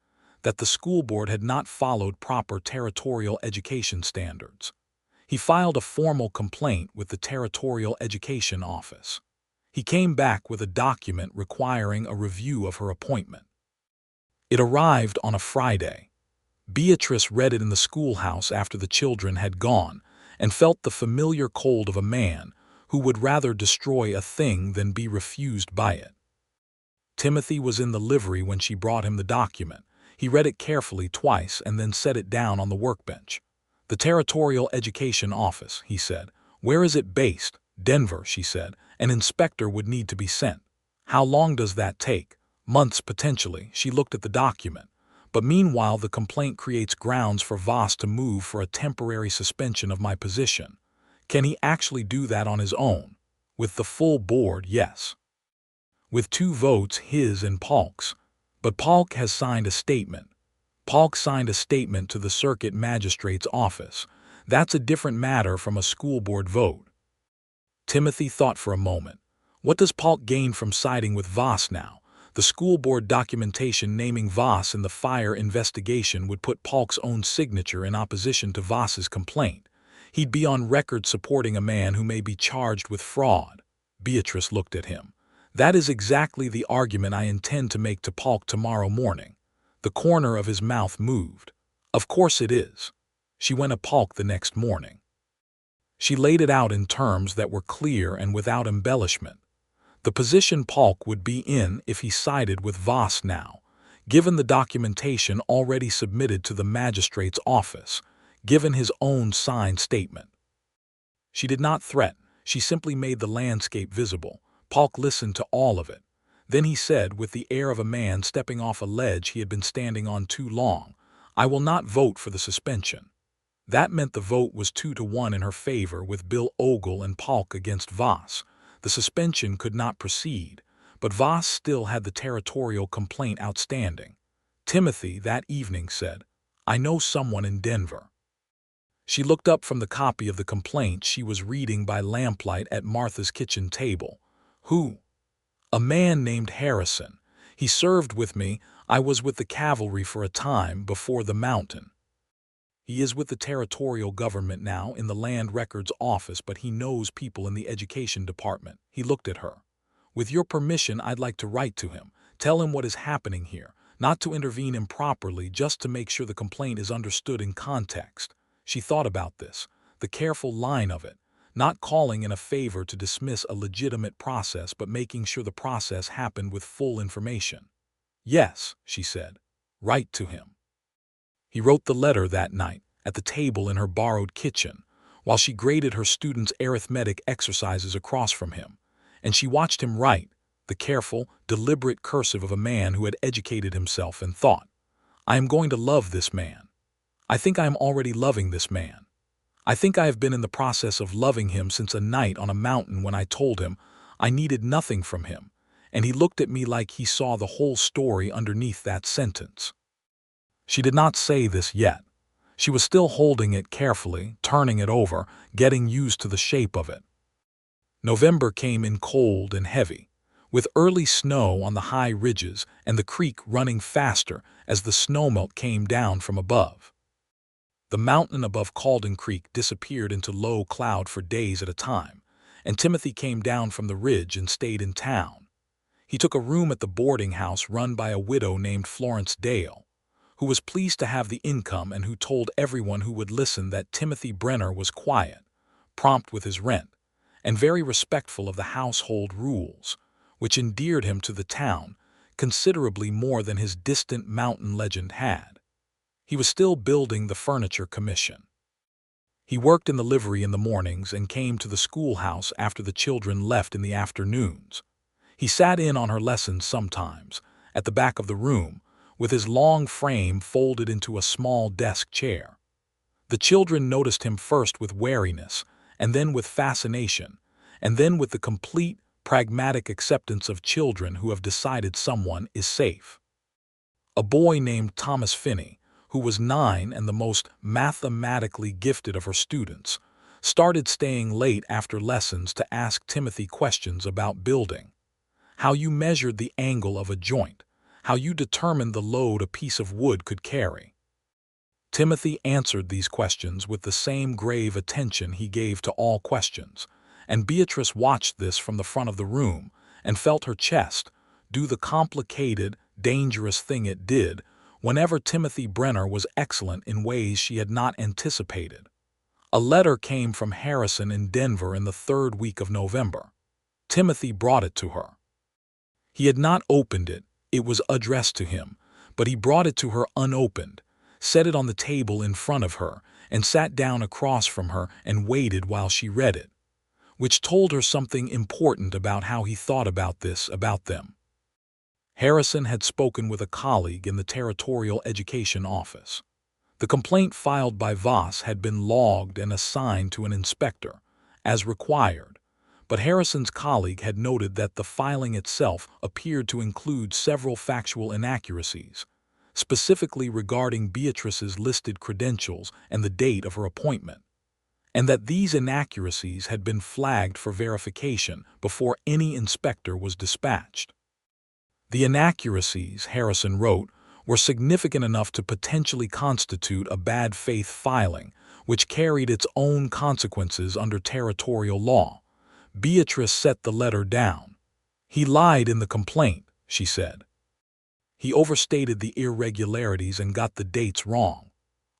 that the school board had not followed proper territorial education standards. He filed a formal complaint with the Territorial Education Office. He came back with a document requiring a review of her appointment. It arrived on a Friday. Beatrice read it in the schoolhouse after the children had gone and felt the familiar cold of a man who would rather destroy a thing than be refused by it. Timothy was in the livery when she brought him the document. He read it carefully twice and then set it down on the workbench. "The Territorial Education Office," he said. "Where is it based?" "Denver," she said. "An inspector would need to be sent." "How long does that take?" "Months, potentially." She looked at the document. "But meanwhile the complaint creates grounds for Voss to move for a temporary suspension of my position. Can he actually do that on his own?" "With the full board, yes. With 2 votes, his and Polk's. But Polk has signed a statement. Polk signed a statement to the circuit magistrate's office. That's a different matter from a school board vote." Timothy thought for a moment. What does Polk gain from siding with Voss now? The school board documentation naming Voss in the fire investigation would put Polk's own signature in opposition to Voss's complaint. He'd be on record supporting a man who may be charged with fraud. Beatrice looked at him. "That is exactly the argument I intend to make to Polk tomorrow morning." The corner of his mouth moved. "Of course it is." She went to Polk the next morning. She laid it out in terms that were clear and without embellishment. The position Polk would be in if he sided with Voss now, given the documentation already submitted to the magistrate's office, given his own signed statement. She did not threaten, she simply made the landscape visible. Polk listened to all of it. Then he said, with the air of a man stepping off a ledge he had been standing on too long, "I will not vote for the suspension." That meant the vote was 2-1 in her favor, with Bill Ogle and Polk against Voss. The suspension could not proceed, but Voss still had the territorial complaint outstanding. Timothy that evening said, "I know someone in Denver." She looked up from the copy of the complaint she was reading by lamplight at Martha's kitchen table. "Who?" "A man named Harrison. He served with me. I was with the cavalry for a time before the mountain." He is with the territorial government now in the land records office, but he knows people in the education department. He looked at her. With your permission, I'd like to write to him. Tell him what is happening here, not to intervene improperly, just to make sure the complaint is understood in context. She thought about this, the careful line of it, not calling in a favor to dismiss a legitimate process, but making sure the process happened with full information. Yes, she said, write to him. He wrote the letter that night, at the table in her borrowed kitchen, while she graded her students' arithmetic exercises across from him, and she watched him write, the careful, deliberate cursive of a man who had educated himself, and thought, I am going to love this man. I think I am already loving this man. I think I have been in the process of loving him since a night on a mountain when I told him I needed nothing from him, and he looked at me like he saw the whole story underneath that sentence. She did not say this yet. She was still holding it carefully, turning it over, getting used to the shape of it. November came in cold and heavy, with early snow on the high ridges and the creek running faster as the snowmelt came down from above. The mountain above Calden Creek disappeared into low cloud for days at a time, and Timothy came down from the ridge and stayed in town. He took a room at the boarding house run by a widow named Florence Dale, who was pleased to have the income and who told everyone who would listen that Timothy Brenner was quiet, prompt with his rent, and very respectful of the household rules, which endeared him to the town considerably more than his distant mountain legend had. He was still building the furniture commission. He worked in the livery in the mornings and came to the schoolhouse after the children left in the afternoons. He sat in on her lessons sometimes, at the back of the room, with his long frame folded into a small desk chair. The children noticed him first with wariness, and then with fascination, and then with the complete, pragmatic acceptance of children who have decided someone is safe. A boy named Thomas Finney, who was 9 and the most mathematically gifted of her students, started staying late after lessons to ask Timothy questions about building. How you measured the angle of a joint, how you determined the load a piece of wood could carry. Timothy answered these questions with the same grave attention he gave to all questions, and Beatrice watched this from the front of the room and felt her chest do the complicated, dangerous thing it did whenever Timothy Brenner was excellent in ways she had not anticipated. A letter came from Harrison in Denver in the 3rd week of November. Timothy brought it to her. He had not opened it. It was addressed to him, but he brought it to her unopened, set it on the table in front of her, and sat down across from her and waited while she read it, which told her something important about how he thought about them. Harrison had spoken with a colleague in the Territorial Education Office. The complaint filed by Voss had been logged and assigned to an inspector, as required, but Harrison's colleague had noted that the filing itself appeared to include several factual inaccuracies, specifically regarding Beatrice's listed credentials and the date of her appointment, and that these inaccuracies had been flagged for verification before any inspector was dispatched. The inaccuracies, Harrison wrote, were significant enough to potentially constitute a bad faith filing, which carried its own consequences under territorial law. Beatrice set the letter down. He lied in the complaint, she said. He overstated the irregularities and got the dates wrong.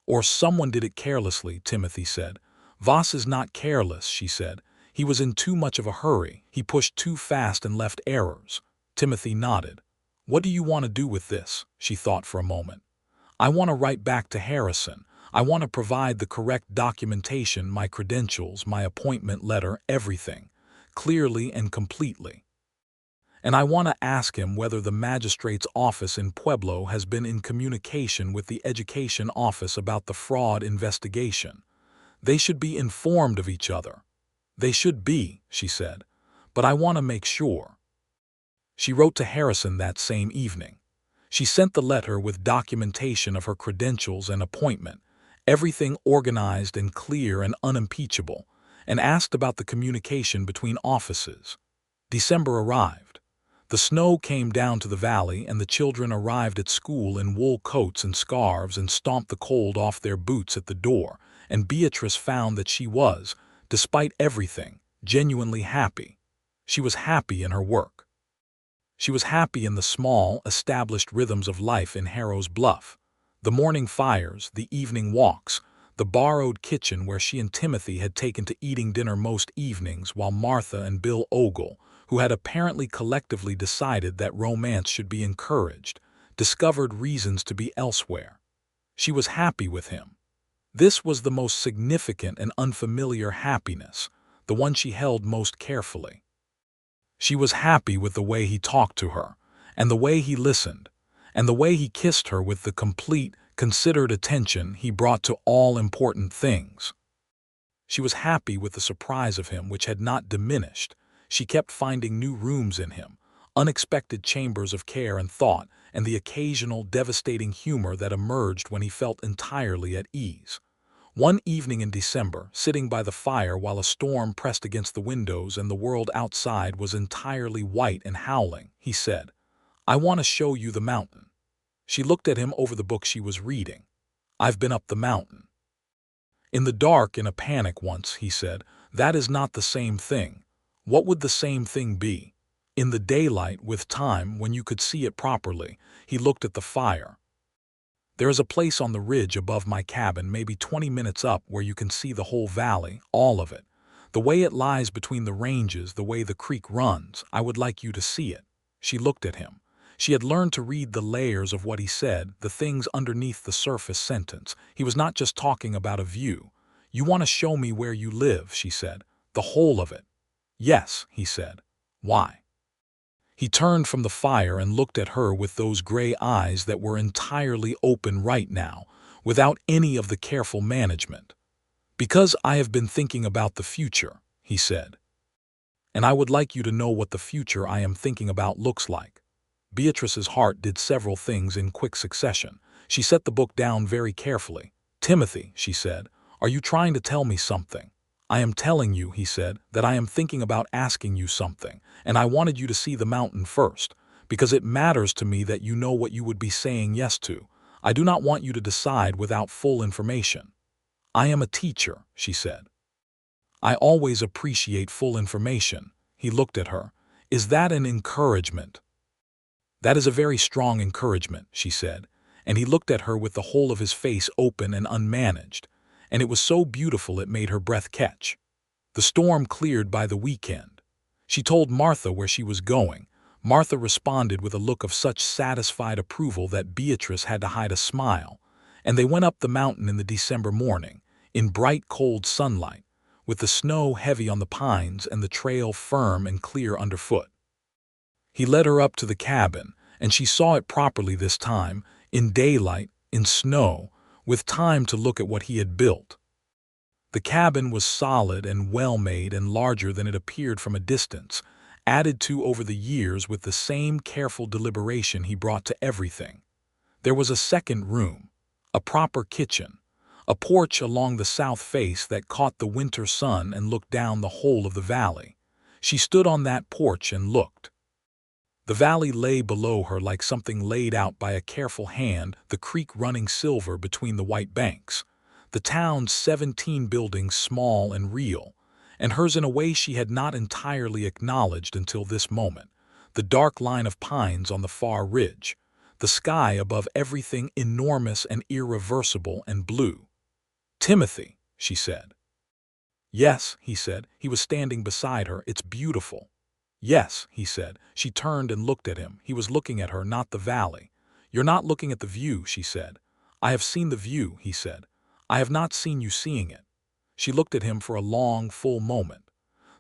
Or someone did it carelessly, Timothy said. Voss is not careless, she said. He was in too much of a hurry. He pushed too fast and left errors. Timothy nodded. What do you want to do with this? She thought for a moment. I want to write back to Harrison. I want to provide the correct documentation, my credentials, my appointment letter, everything, clearly and completely. And I want to ask him whether the magistrate's office in Pueblo has been in communication with the education office about the fraud investigation. They should be informed of each other. They should be, she said, but I want to make sure. She wrote to Harrison that same evening. She sent the letter with documentation of her credentials and appointment, everything organized and clear and unimpeachable, and asked about the communication between offices. December arrived. The snow came down to the valley, and the children arrived at school in wool coats and scarves and stomped the cold off their boots at the door, and Beatrice found that she was, despite everything, genuinely happy. She was happy in her work. She was happy in the small, established rhythms of life in Harrow's Bluff. The morning fires, the evening walks, the borrowed kitchen where she and Timothy had taken to eating dinner most evenings while Martha and Bill Ogle, who had apparently collectively decided that romance should be encouraged, discovered reasons to be elsewhere. She was happy with him. This was the most significant and unfamiliar happiness, the one she held most carefully. She was happy with the way he talked to her, and the way he listened, and the way he kissed her with the complete, considered attention he brought to all important things. She was happy with the surprise of him, which had not diminished. She kept finding new rooms in him, unexpected chambers of care and thought, and the occasional devastating humor that emerged when he felt entirely at ease. One evening in December, sitting by the fire while a storm pressed against the windows and the world outside was entirely white and howling, he said, "I want to show you the mountain." She looked at him over the book she was reading. "I've been up the mountain." "In the dark, in a panic once," he said. "That is not the same thing." "What would the same thing be?" "In the daylight, with time, when you could see it properly." He looked at the fire. "There is a place on the ridge above my cabin, maybe 20 minutes up, where you can see the whole valley, all of it. The way it lies between the ranges, the way the creek runs, I would like you to see it." She looked at him. She had learned to read the layers of what he said, the things underneath the surface sentence. He was not just talking about a view. "You want to show me where you live," she said. "The whole of it." "Yes," he said. "Why?" He turned from the fire and looked at her with those gray eyes that were entirely open right now, without any of the careful management. "Because I have been thinking about the future," he said. "And I would like you to know what the future I am thinking about looks like." Beatrice's heart did several things in quick succession. She set the book down very carefully. "Timothy," she said, "are you trying to tell me something?" "I am telling you," he said, "that I am thinking about asking you something, and I wanted you to see the mountain first, because it matters to me that you know what you would be saying yes to. I do not want you to decide without full information." "I am a teacher," she said. "I always appreciate full information." He looked at her. "Is that an encouragement?" "That is a very strong encouragement," she said, and he looked at her with the whole of his face open and unmanaged, and it was so beautiful it made her breath catch. The storm cleared by the weekend. She told Martha where she was going. Martha responded with a look of such satisfied approval that Beatrice had to hide a smile, and they went up the mountain in the December morning, in bright cold sunlight, with the snow heavy on the pines and the trail firm and clear underfoot. He led her up to the cabin, and she saw it properly this time, in daylight, in snow, with time to look at what he had built. The cabin was solid and well-made and larger than it appeared from a distance, added to over the years with the same careful deliberation he brought to everything. There was a second room, a proper kitchen, a porch along the south face that caught the winter sun and looked down the whole of the valley. She stood on that porch and looked. The valley lay below her like something laid out by a careful hand, the creek running silver between the white banks, the town's 17 buildings small and real, and hers in a way she had not entirely acknowledged until this moment, the dark line of pines on the far ridge, the sky above everything enormous and irreversible and blue. "Timothy," she said. "Yes," he said. He was standing beside her. "It's beautiful." "Yes," he said. She turned and looked at him. He was looking at her, not the valley. "You're not looking at the view," she said. "I have seen the view," he said. "I have not seen you seeing it." She looked at him for a long, full moment.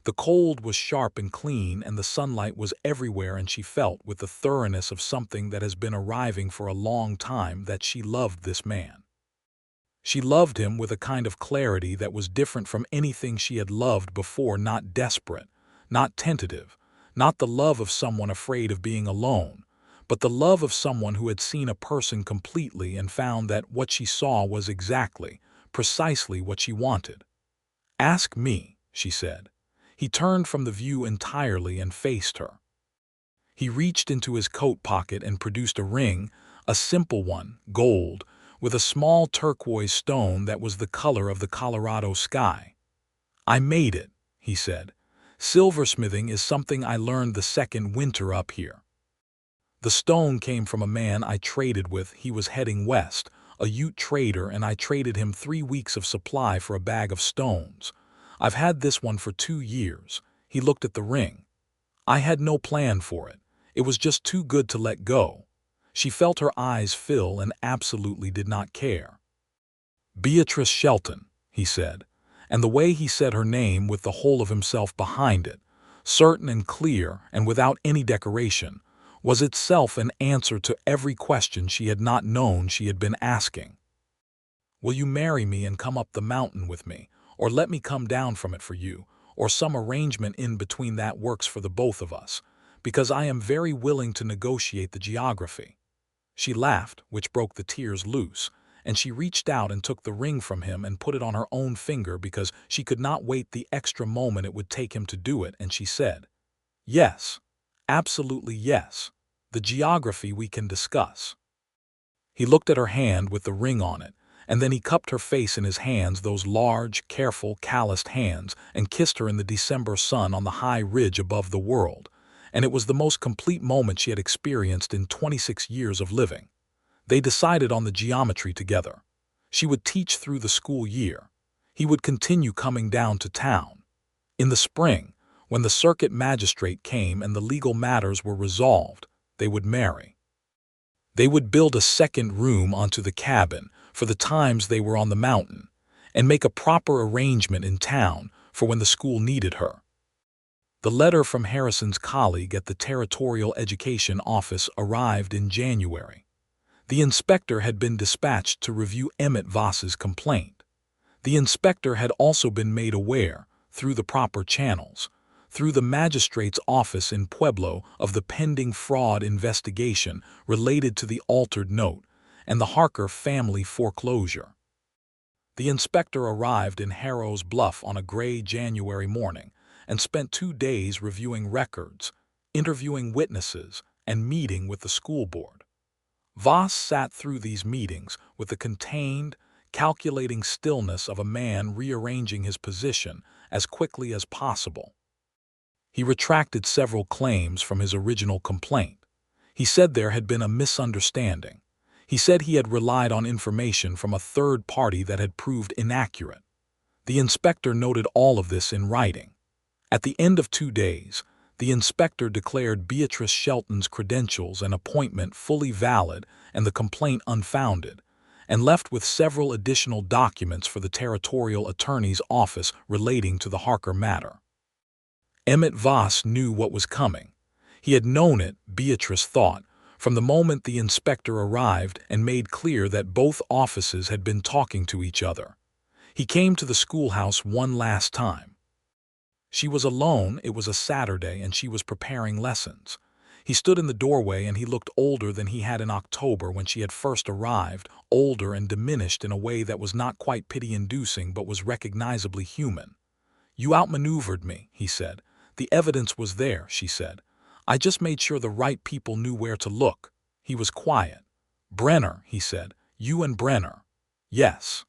The cold was sharp and clean, and the sunlight was everywhere, and she felt, with the thoroughness of something that has been arriving for a long time, that she loved this man. She loved him with a kind of clarity that was different from anything she had loved before, not desperate, not tentative, not the love of someone afraid of being alone, but the love of someone who had seen a person completely and found that what she saw was exactly, precisely what she wanted. "Ask me," she said. He turned from the view entirely and faced her. He reached into his coat pocket and produced a ring, a simple one, gold, with a small turquoise stone that was the color of the Colorado sky. "I made it," he said. "Silversmithing is something I learned the second winter up here. The stone came from a man I traded with. He was heading west, a Ute trader, and I traded him 3 weeks of supply for a bag of stones. I've had this one for 2 years." He looked at the ring. "I had no plan for it. It was just too good to let go." She felt her eyes fill and absolutely did not care. "Beatrice Shelton," he said, and the way he said her name with the whole of himself behind it, certain and clear and without any decoration, was itself an answer to every question she had not known she had been asking. "Will you marry me and come up the mountain with me, or let me come down from it for you, or some arrangement in between that works for the both of us, because I am very willing to negotiate the geography." She laughed, which broke the tears loose, and she reached out and took the ring from him and put it on her own finger because she could not wait the extra moment it would take him to do it, and she said, "Yes, absolutely yes. The geography we can discuss." He looked at her hand with the ring on it, and then he cupped her face in his hands, those large, careful, calloused hands, and kissed her in the December sun on the high ridge above the world, and it was the most complete moment she had experienced in 26 years of living. They decided on the geometry together. She would teach through the school year. He would continue coming down to town. In the spring, when the circuit magistrate came and the legal matters were resolved, they would marry. They would build a second room onto the cabin for the times they were on the mountain, and make a proper arrangement in town for when the school needed her. The letter from Harrison's colleague at the Territorial Education Office arrived in January. The inspector had been dispatched to review Emmett Voss's complaint. The inspector had also been made aware, through the proper channels, through the magistrate's office in Pueblo, of the pending fraud investigation related to the altered note and the Harker family foreclosure. The inspector arrived in Harrow's Bluff on a gray January morning and spent 2 days reviewing records, interviewing witnesses, and meeting with the school board. Voss sat through these meetings with the contained, calculating stillness of a man rearranging his position as quickly as possible. He retracted several claims from his original complaint. He said there had been a misunderstanding. He said he had relied on information from a third party that had proved inaccurate. The inspector noted all of this in writing. At the end of 2 days, the inspector declared Beatrice Shelton's credentials and appointment fully valid and the complaint unfounded, and left with several additional documents for the territorial attorney's office relating to the Harker matter. Emmett Voss knew what was coming. He had known it, Beatrice thought, from the moment the inspector arrived and made clear that both offices had been talking to each other. He came to the schoolhouse one last time. She was alone. It was a Saturday, and she was preparing lessons. He stood in the doorway, and he looked older than he had in October when she had first arrived, older and diminished in a way that was not quite pity-inducing but was recognizably human. "You outmaneuvered me," he said. "The evidence was there," she said. "I just made sure the right people knew where to look." He was quiet. "Brenner," he said. "You and Brenner." "Yes."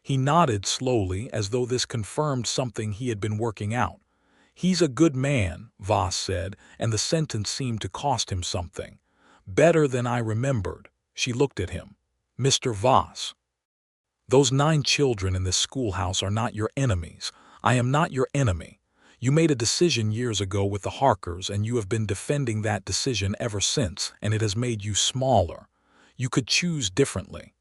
He nodded slowly, as though this confirmed something he had been working out. "He's a good man," Voss said, and the sentence seemed to cost him something. "Better than I remembered." She looked at him. "Mr. Voss, those 9 children in this schoolhouse are not your enemies. I am not your enemy. You made a decision years ago with the Harkers, and you have been defending that decision ever since, and it has made you smaller. You could choose differently."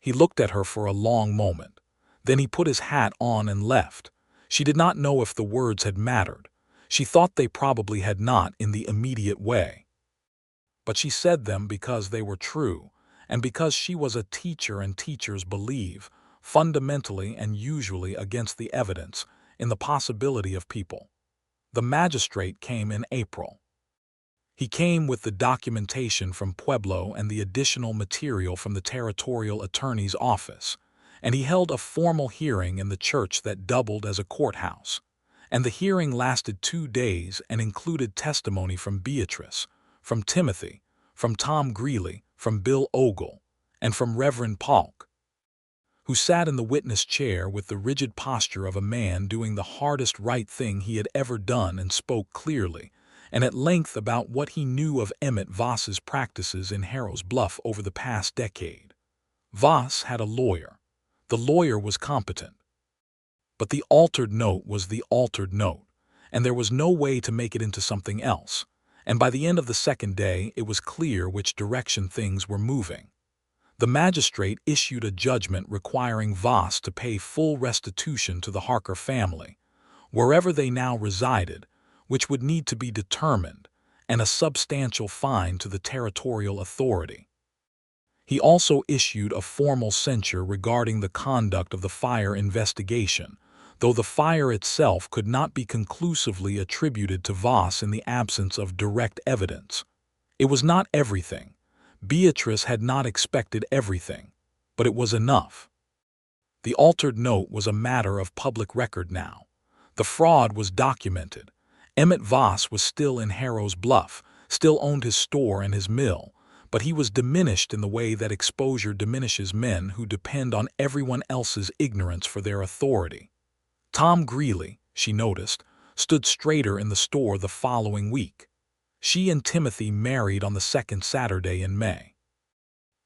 He looked at her for a long moment. Then he put his hat on and left. She did not know if the words had mattered. She thought they probably had not in the immediate way. But she said them because they were true, and because she was a teacher and teachers believe, fundamentally and usually against the evidence, in the possibility of people. The magistrate came in April. He came with the documentation from Pueblo and the additional material from the territorial attorney's office, and he held a formal hearing in the church that doubled as a courthouse. and the hearing lasted 2 days and included testimony from Beatrice, from Timothy, from Tom Greeley, from Bill Ogle, and from Reverend Polk, who sat in the witness chair with the rigid posture of a man doing the hardest right thing he had ever done, and spoke clearly and at length about what he knew of Emmett Voss's practices in Harrow's Bluff over the past decade. Voss had a lawyer. The lawyer was competent. But the altered note was the altered note, and there was no way to make it into something else, and by the end of the second day it was clear which direction things were moving. The magistrate issued a judgment requiring Voss to pay full restitution to the Harker family, wherever they now resided, which would need to be determined, and a substantial fine to the territorial authority. He also issued a formal censure regarding the conduct of the fire investigation, though the fire itself could not be conclusively attributed to Voss in the absence of direct evidence. It was not everything. Beatrice had not expected everything, but it was enough. The altered note was a matter of public record now. The fraud was documented. Emmett Voss was still in Harrow's Bluff, still owned his store and his mill, but he was diminished in the way that exposure diminishes men who depend on everyone else's ignorance for their authority. Tom Greeley, she noticed, stood straighter in the store the following week. She and Timothy married on the second Saturday in May.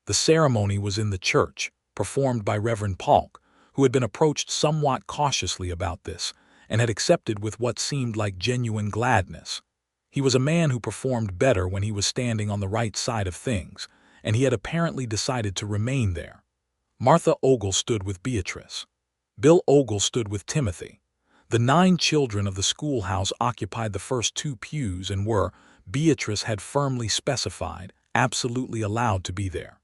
The ceremony was in the church, performed by Reverend Polk, who had been approached somewhat cautiously about this, and had accepted with what seemed like genuine gladness. He was a man who performed better when he was standing on the right side of things, and he had apparently decided to remain there. Martha Ogle stood with Beatrice. Bill Ogle stood with Timothy. The 9 children of the schoolhouse occupied the first 2 pews and were, Beatrice had firmly specified, absolutely allowed to be there.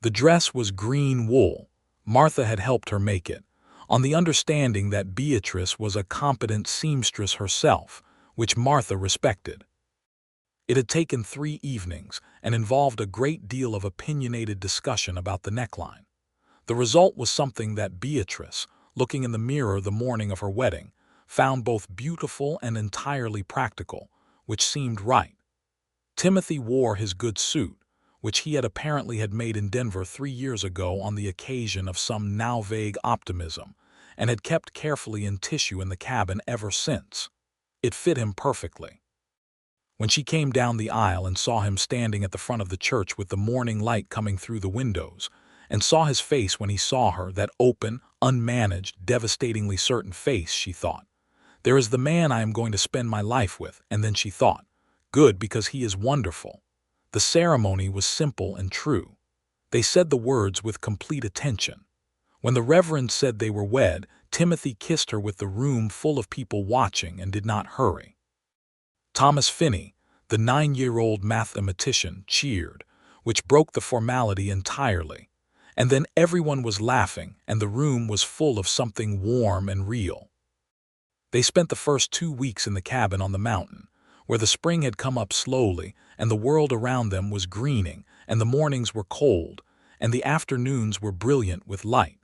The dress was green wool. Martha had helped her make it, on the understanding that Beatrice was a competent seamstress herself, which Martha respected. It had taken 3 evenings and involved a great deal of opinionated discussion about the neckline. The result was something that Beatrice, looking in the mirror the morning of her wedding, found both beautiful and entirely practical, which seemed right. Timothy wore his good suit, which he had apparently had made in Denver 3 years ago on the occasion of some now vague optimism, and had kept carefully in tissue in the cabin ever since. It fit him perfectly. When she came down the aisle and saw him standing at the front of the church with the morning light coming through the windows, and saw his face when he saw her, that open, unmanaged, devastatingly certain face, she thought, "There is the man I am going to spend my life with," and then she thought, "Good, because he is wonderful." The ceremony was simple and true. They said the words with complete attention. When the Reverend said they were wed, Timothy kissed her with the room full of people watching and did not hurry. Thomas Finney, the 9-year-old mathematician, cheered, which broke the formality entirely. And then everyone was laughing, and the room was full of something warm and real. They spent the first 2 weeks in the cabin on the mountain, where the spring had come up slowly, and the world around them was greening, and the mornings were cold, and the afternoons were brilliant with light.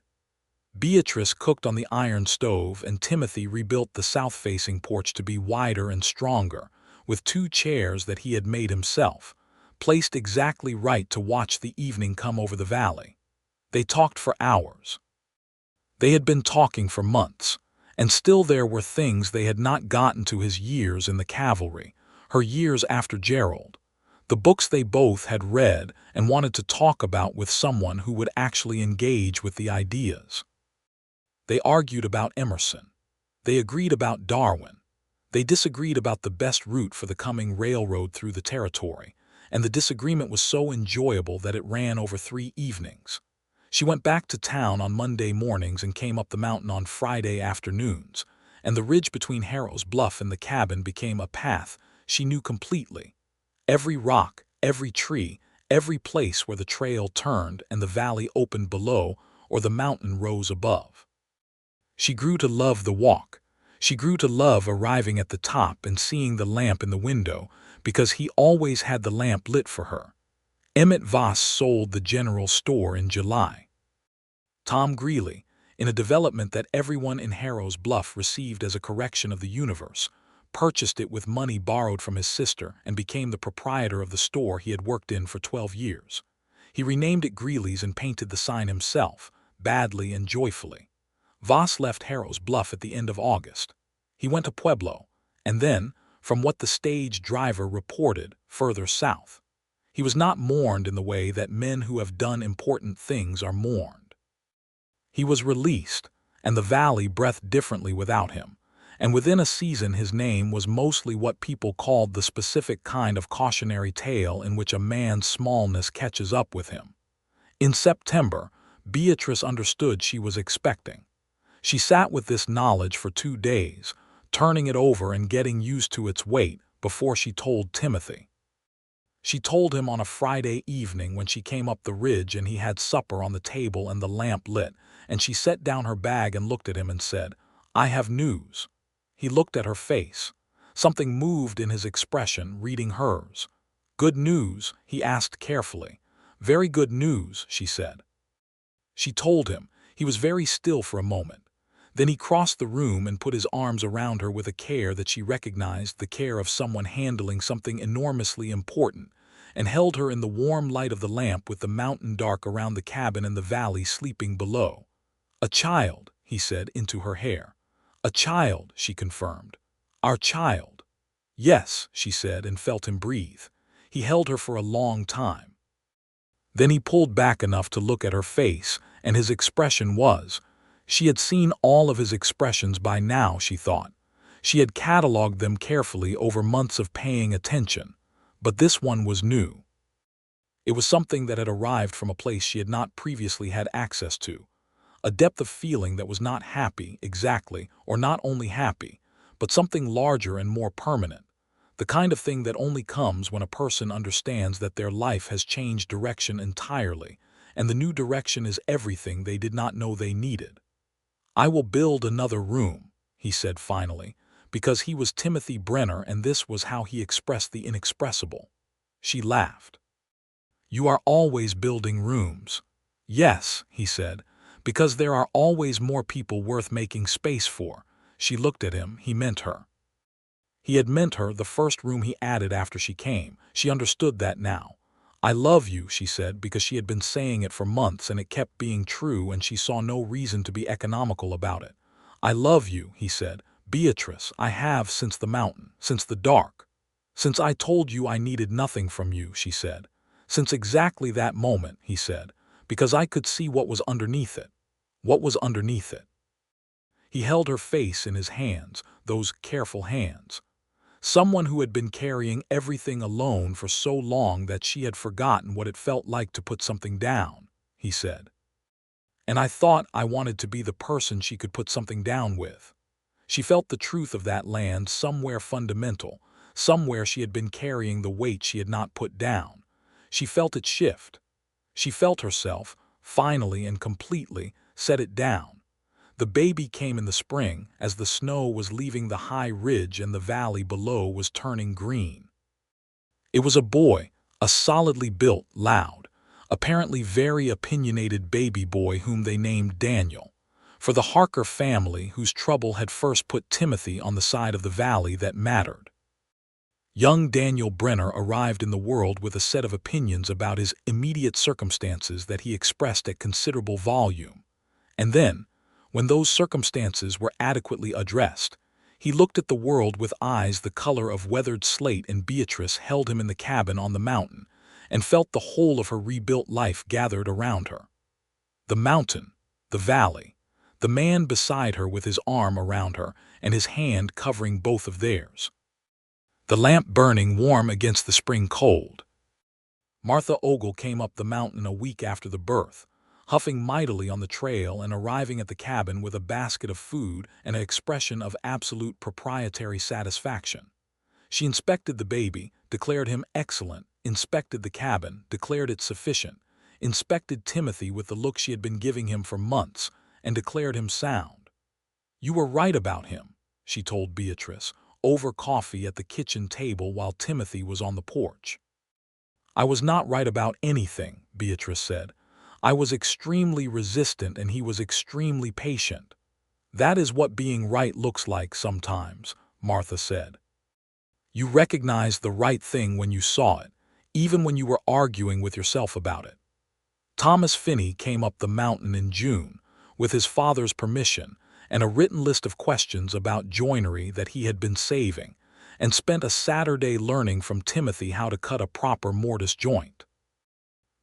Beatrice cooked on the iron stove, and Timothy rebuilt the south-facing porch to be wider and stronger, with 2 chairs that he had made himself, placed exactly right to watch the evening come over the valley. They talked for hours. They had been talking for months, and still there were things they had not gotten to: his years in the cavalry, her years after Gerald, the books they both had read and wanted to talk about with someone who would actually engage with the ideas. They argued about Emerson. They agreed about Darwin. They disagreed about the best route for the coming railroad through the territory, and the disagreement was so enjoyable that it ran over 3 evenings. She went back to town on Monday mornings and came up the mountain on Friday afternoons, and the ridge between Harrow's Bluff and the cabin became a path she knew completely. Every rock, every tree, every place where the trail turned and the valley opened below or the mountain rose above. She grew to love the walk. She grew to love arriving at the top and seeing the lamp in the window, because he always had the lamp lit for her. Emmett Voss sold the general store in July. Tom Greeley, in a development that everyone in Harrow's Bluff received as a correction of the universe, purchased it with money borrowed from his sister, and became the proprietor of the store he had worked in for 12 years. He renamed it Greeley's and painted the sign himself, badly and joyfully. Voss left Harrow's Bluff at the end of August. He went to Pueblo, and then, from what the stage driver reported, further south. He was not mourned in the way that men who have done important things are mourned. He was released, and the valley breathed differently without him, and within a season his name was mostly what people called the specific kind of cautionary tale in which a man's smallness catches up with him. In September, Beatrice understood she was expecting. She sat with this knowledge for 2 days, turning it over and getting used to its weight before she told Timothy. She told him on a Friday evening when she came up the ridge and he had supper on the table and the lamp lit, and she set down her bag and looked at him and said, "I have news." He looked at her face. Something moved in his expression, reading hers. "Good news?" he asked carefully. "Very good news," she said. She told him. He was very still for a moment. Then he crossed the room and put his arms around her with a care that she recognized, the care of someone handling something enormously important, and held her in the warm light of the lamp with the mountain dark around the cabin and the valley sleeping below. "A child," he said into her hair. "A child," she confirmed. "Our child." "Yes," she said, and felt him breathe. He held her for a long time. Then he pulled back enough to look at her face, and his expression was— she had seen all of his expressions by now, she thought. She had catalogued them carefully over months of paying attention, but this one was new. It was something that had arrived from a place she had not previously had access to, a depth of feeling that was not happy, exactly, or not only happy, but something larger and more permanent, the kind of thing that only comes when a person understands that their life has changed direction entirely, and the new direction is everything they did not know they needed. "I will build another room," he said finally, because he was Timothy Brenner and this was how he expressed the inexpressible. She laughed. "You are always building rooms." "Yes," he said, "because there are always more people worth making space for." She looked at him. He meant her. He had meant her the first room he added after she came. She understood that now. "I love you," she said, because she had been saying it for months and it kept being true and she saw no reason to be economical about it. "I love you," he said. "Beatrice, I have since the mountain, since the dark. Since I told you I needed nothing from you," she said. "Since exactly that moment," he said, "because I could see what was underneath it." What was underneath it? He held her face in his hands, those careful hands. Someone who had been carrying everything alone for so long that she had forgotten what it felt like to put something down, he said. "And I thought I wanted to be the person she could put something down with." She felt the truth of that land somewhere fundamental, somewhere she had been carrying the weight she had not put down. She felt it shift. She felt herself, finally and completely, set it down. The baby came in the spring, as the snow was leaving the high ridge and the valley below was turning green. It was a boy, a solidly built, loud, apparently very opinionated baby boy whom they named Daniel, for the Harker family whose trouble had first put Timothy on the side of the valley that mattered. Young Daniel Brenner arrived in the world with a set of opinions about his immediate circumstances that he expressed at considerable volume, and then, when those circumstances were adequately addressed, he looked at the world with eyes the color of weathered slate, and Beatrice held him in the cabin on the mountain and felt the whole of her rebuilt life gathered around her. The mountain, the valley, the man beside her with his arm around her and his hand covering both of theirs. The lamp burning warm against the spring cold. Martha Ogle came up the mountain a week after the birth, huffing mightily on the trail and arriving at the cabin with a basket of food and an expression of absolute proprietary satisfaction. She inspected the baby, declared him excellent, inspected the cabin, declared it sufficient, inspected Timothy with the look she had been giving him for months, and declared him sound. "You were right about him," she told Beatrice, over coffee at the kitchen table while Timothy was on the porch. "I was not right about anything," Beatrice said. I was extremely resistant and he was extremely patient. That is what being right looks like sometimes, Martha said. You recognized the right thing when you saw it, even when you were arguing with yourself about it. Thomas Finney came up the mountain in June, with his father's permission and a written list of questions about joinery that he had been saving, and spent a Saturday learning from Timothy how to cut a proper mortise joint.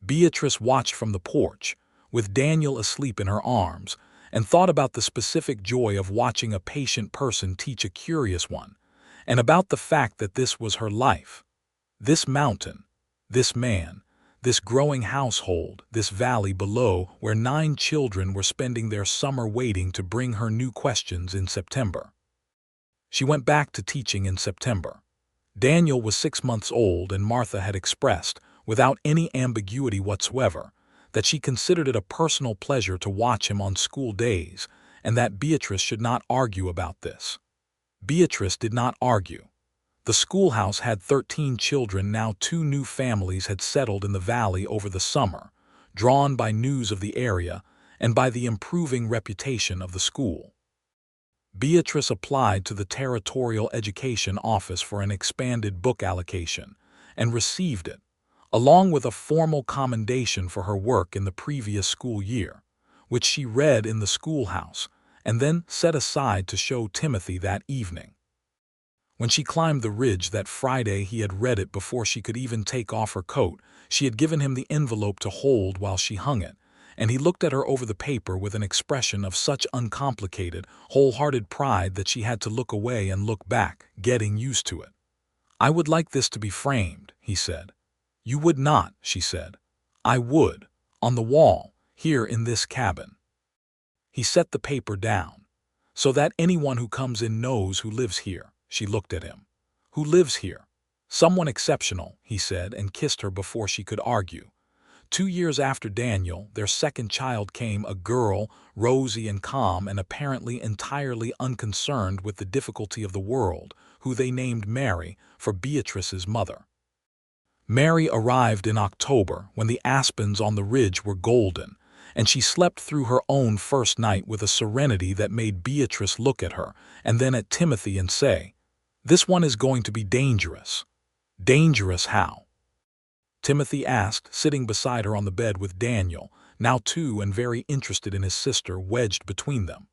Beatrice watched from the porch, with Daniel asleep in her arms, and thought about the specific joy of watching a patient person teach a curious one, and about the fact that this was her life. This mountain, this man, this growing household, this valley below where 9 children were spending their summer waiting to bring her new questions in September. She went back to teaching in September. Daniel was 6 months old, and Martha had expressed, without any ambiguity whatsoever, that she considered it a personal pleasure to watch him on school days, and that Beatrice should not argue about this. Beatrice did not argue. The schoolhouse had 13 children. Now 2 new families had settled in the valley over the summer, drawn by news of the area and by the improving reputation of the school. Beatrice applied to the Territorial Education Office for an expanded book allocation and received it, along with a formal commendation for her work in the previous school year, which she read in the schoolhouse and then set aside to show Timothy that evening. When she climbed the ridge that Friday, he had read it before she could even take off her coat. She had given him the envelope to hold while she hung it, and he looked at her over the paper with an expression of such uncomplicated, wholehearted pride that she had to look away and look back, getting used to it. "I would like this to be framed," he said. "You would not," she said. "I would, on the wall, here in this cabin." He set the paper down. "So that anyone who comes in knows who lives here." She looked at him. "Who lives here?" "Someone exceptional," he said, and kissed her before she could argue. 2 years after Daniel, their second child came, a girl, rosy and calm and apparently entirely unconcerned with the difficulty of the world, who they named Mary, for Beatrice's mother. Mary arrived in October, when the aspens on the ridge were golden, and she slept through her own first night with a serenity that made Beatrice look at her and then at Timothy and say, "This one is going to be dangerous." "Dangerous how?" Timothy asked, sitting beside her on the bed with Daniel, now 2 and very interested in his sister, wedged between them.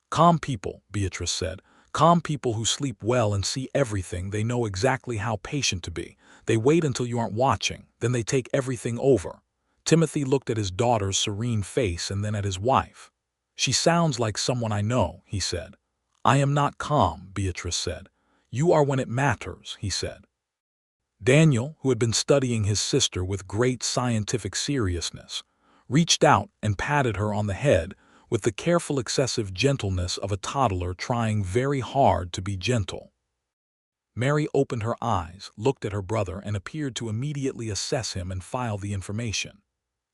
"Calm people," Beatrice said. "Calm people who sleep well and see everything. They know exactly how patient to be. They wait until you aren't watching, then they take everything over." Timothy looked at his daughter's serene face and then at his wife. "She sounds like someone I know," he said. "I am not calm," Beatrice said. "You are when it matters," he said. Daniel, who had been studying his sister with great scientific seriousness, reached out and patted her on the head with the careful excessive gentleness of a toddler trying very hard to be gentle. Mary opened her eyes, looked at her brother, and appeared to immediately assess him and file the information.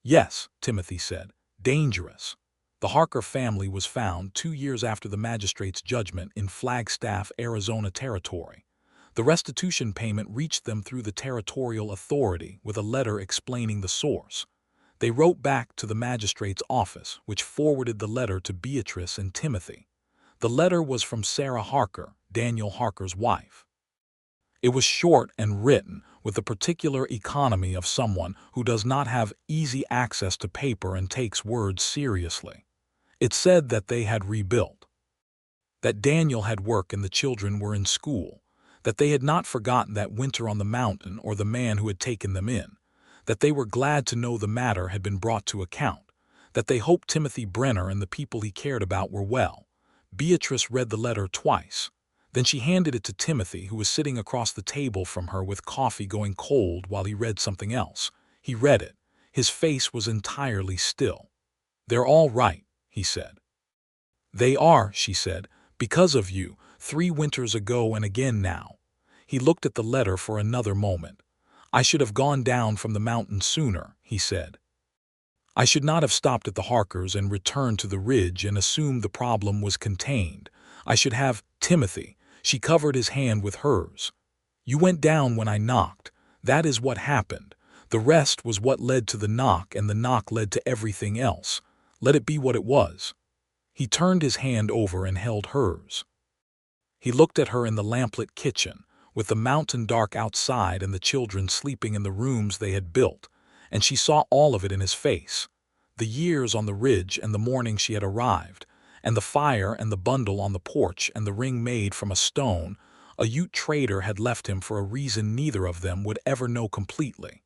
"Yes," Timothy said, "dangerous." The Harker family was found 2 years after the magistrate's judgment in Flagstaff, Arizona Territory. The restitution payment reached them through the Territorial Authority with a letter explaining the source. They wrote back to the magistrate's office, which forwarded the letter to Beatrice and Timothy. The letter was from Sarah Harker, Daniel Harker's wife. It was short and written with the particular economy of someone who does not have easy access to paper and takes words seriously. It said that they had rebuilt, that Daniel had work and the children were in school, that they had not forgotten that winter on the mountain or the man who had taken them in, that they were glad to know the matter had been brought to account, that they hoped Timothy Brenner and the people he cared about were well. Beatrice read the letter twice. Then she handed it to Timothy, who was sitting across the table from her with coffee going cold while he read something else. He read it. His face was entirely still. "They're all right," he said. "They are," she said, "because of you, 3 winters ago and again now." He looked at the letter for another moment. "I should have gone down from the mountain sooner," he said. "I should not have stopped at the Harkers and returned to the ridge and assumed the problem was contained. I should have, Timothy," she covered his hand with hers. "You went down when I knocked. That is what happened. The rest was what led to the knock, and the knock led to everything else. Let it be what it was. He turned his hand over and held hers. He looked at her in the lamplit kitchen, with the mountain dark outside and the children sleeping in the rooms they had built, and she saw all of it in his face. The years on the ridge and the morning she had arrived, and the fire and the bundle on the porch and the ring made from a stone a Ute trader had left him for a reason neither of them would ever know completely.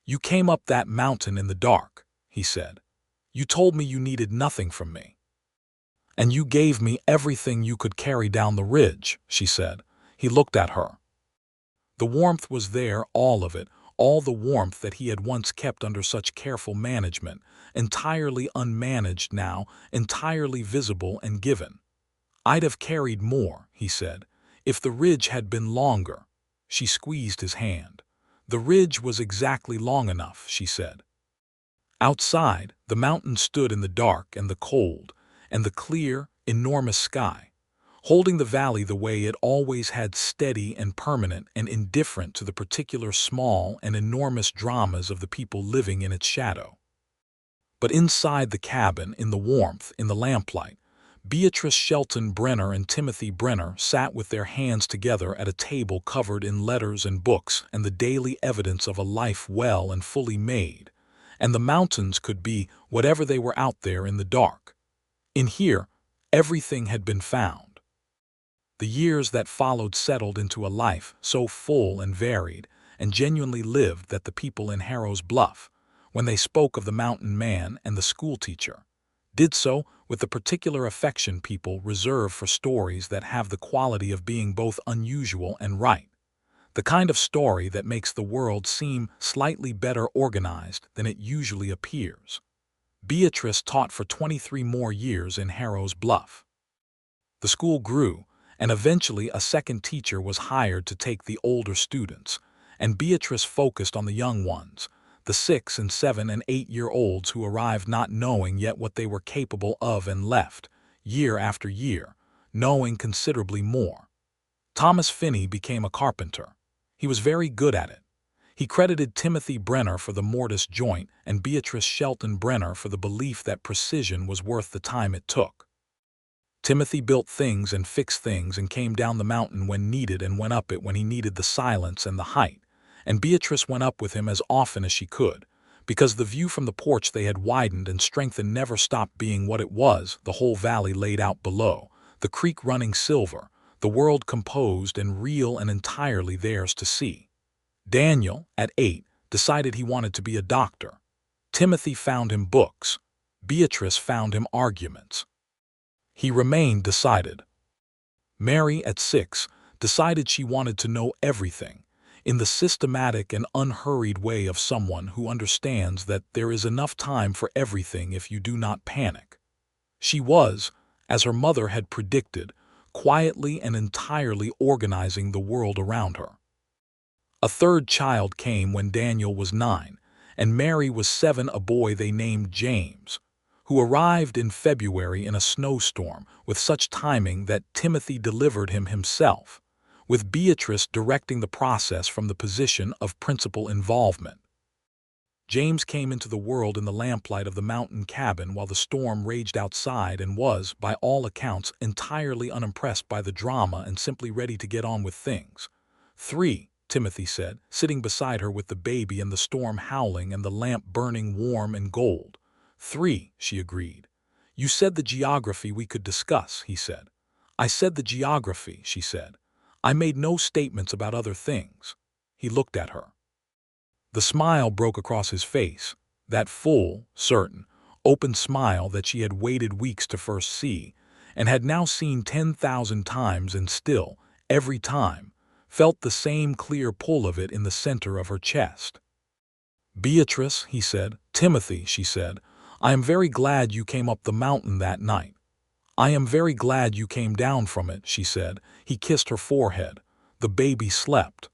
"You came up that mountain in the dark," he said. "You told me you needed nothing from me. And you gave me everything you could carry down the ridge," she said. He looked at her. The warmth was there, all of it, all the warmth that he had once kept under such careful management, entirely unmanaged now, entirely visible and given. "I'd have carried more," he said, "if the ridge had been longer." She squeezed his hand. "The ridge was exactly long enough," she said. Outside, the mountain stood in the dark and the cold, and the clear, enormous sky, holding the valley the way it always had, steady and permanent and indifferent to the particular small and enormous dramas of the people living in its shadow. But inside the cabin, in the warmth, in the lamplight, Beatrice Shelton Brenner and Timothy Brenner sat with their hands together at a table covered in letters and books and the daily evidence of a life well and fully made, and the mountains could be whatever they were out there in the dark. In here, everything had been found. The years that followed settled into a life so full and varied and genuinely lived that the people in Harrow's Bluff, when they spoke of the mountain man and the schoolteacher, did so with the particular affection people reserve for stories that have the quality of being both unusual and right, the kind of story that makes the world seem slightly better organized than it usually appears. Beatrice taught for 23 more years in Harrow's Bluff. The school grew, and eventually a second teacher was hired to take the older students, and Beatrice focused on the young ones, the 6 and 7 and 8-year-olds who arrived not knowing yet what they were capable of and left, year after year, knowing considerably more. Thomas Finney became a carpenter. He was very good at it. He credited Timothy Brenner for the mortise joint and Beatrice Shelton Brenner for the belief that precision was worth the time it took. Timothy built things and fixed things and came down the mountain when needed and went up it when he needed the silence and the height, and Beatrice went up with him as often as she could, because the view from the porch they had widened and strengthened never stopped being what it was, the whole valley laid out below, the creek running silver, the world composed and real and entirely theirs to see. Daniel, at 8, decided he wanted to be a doctor. Timothy found him books. Beatrice found him arguments. He remained decided. Mary, at 6, decided she wanted to know everything, in the systematic and unhurried way of someone who understands that there is enough time for everything if you do not panic. She was, as her mother had predicted, quietly and entirely organizing the world around her. A third child came when Daniel was 9, and Mary was 7, a boy they named James, who arrived in February in a snowstorm with such timing that Timothy delivered him himself, with Beatrice directing the process from the position of principal involvement. James came into the world in the lamplight of the mountain cabin while the storm raged outside and was, by all accounts, entirely unimpressed by the drama and simply ready to get on with things. 3, Timothy said, sitting beside her with the baby and the storm howling and the lamp burning warm and gold. 3, she agreed. "You said the geography we could discuss," he said. "I said the geography," she said. "I made no statements about other things." He looked at her. The smile broke across his face, that full, certain, open smile that she had waited weeks to first see, and had now seen 10,000 times and still, every time, felt the same clear pull of it in the center of her chest. "Beatrice," he said. "Timothy," she said, "I am very glad you came up the mountain that night." "I am very glad you came down from it," she said. He kissed her forehead. The baby slept.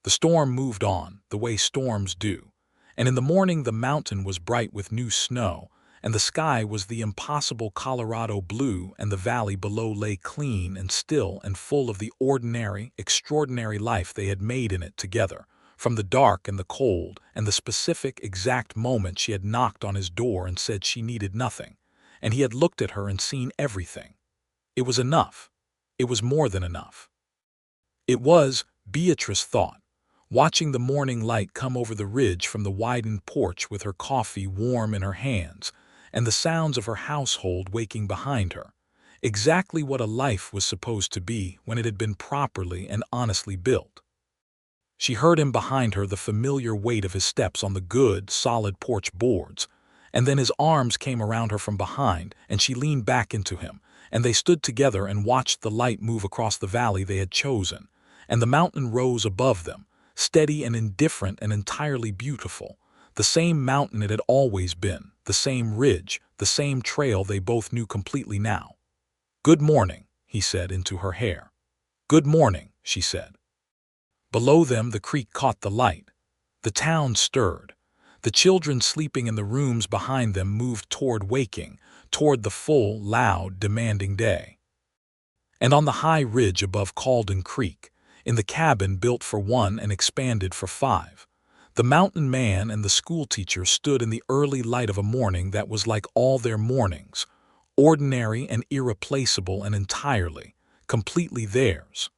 The storm moved on, the way storms do, and in the morning the mountain was bright with new snow, and the sky was the impossible Colorado blue, and the valley below lay clean and still and full of the ordinary, extraordinary life they had made in it together, from the dark and the cold and the specific exact moment she had knocked on his door and said she needed nothing, and he had looked at her and seen everything. It was enough. It was more than enough. It was, Beatrice thought, watching the morning light come over the ridge from the widened porch with her coffee warm in her hands, and the sounds of her household waking behind her. Exactly what a life was supposed to be when it had been properly and honestly built. She heard him behind her, the familiar weight of his steps on the good, solid porch boards, and then his arms came around her from behind, and she leaned back into him, and they stood together and watched the light move across the valley they had chosen, and the mountain rose above them, steady and indifferent and entirely beautiful, the same mountain it had always been, the same ridge, the same trail they both knew completely now. "Good morning," he said into her hair. "Good morning," she said. Below them the creek caught the light. The town stirred. The children sleeping in the rooms behind them moved toward waking, toward the full, loud, demanding day. And on the high ridge above Calden Creek, in the cabin built for one and expanded for five, the mountain man and the schoolteacher stood in the early light of a morning that was like all their mornings, ordinary and irreplaceable and entirely, completely theirs.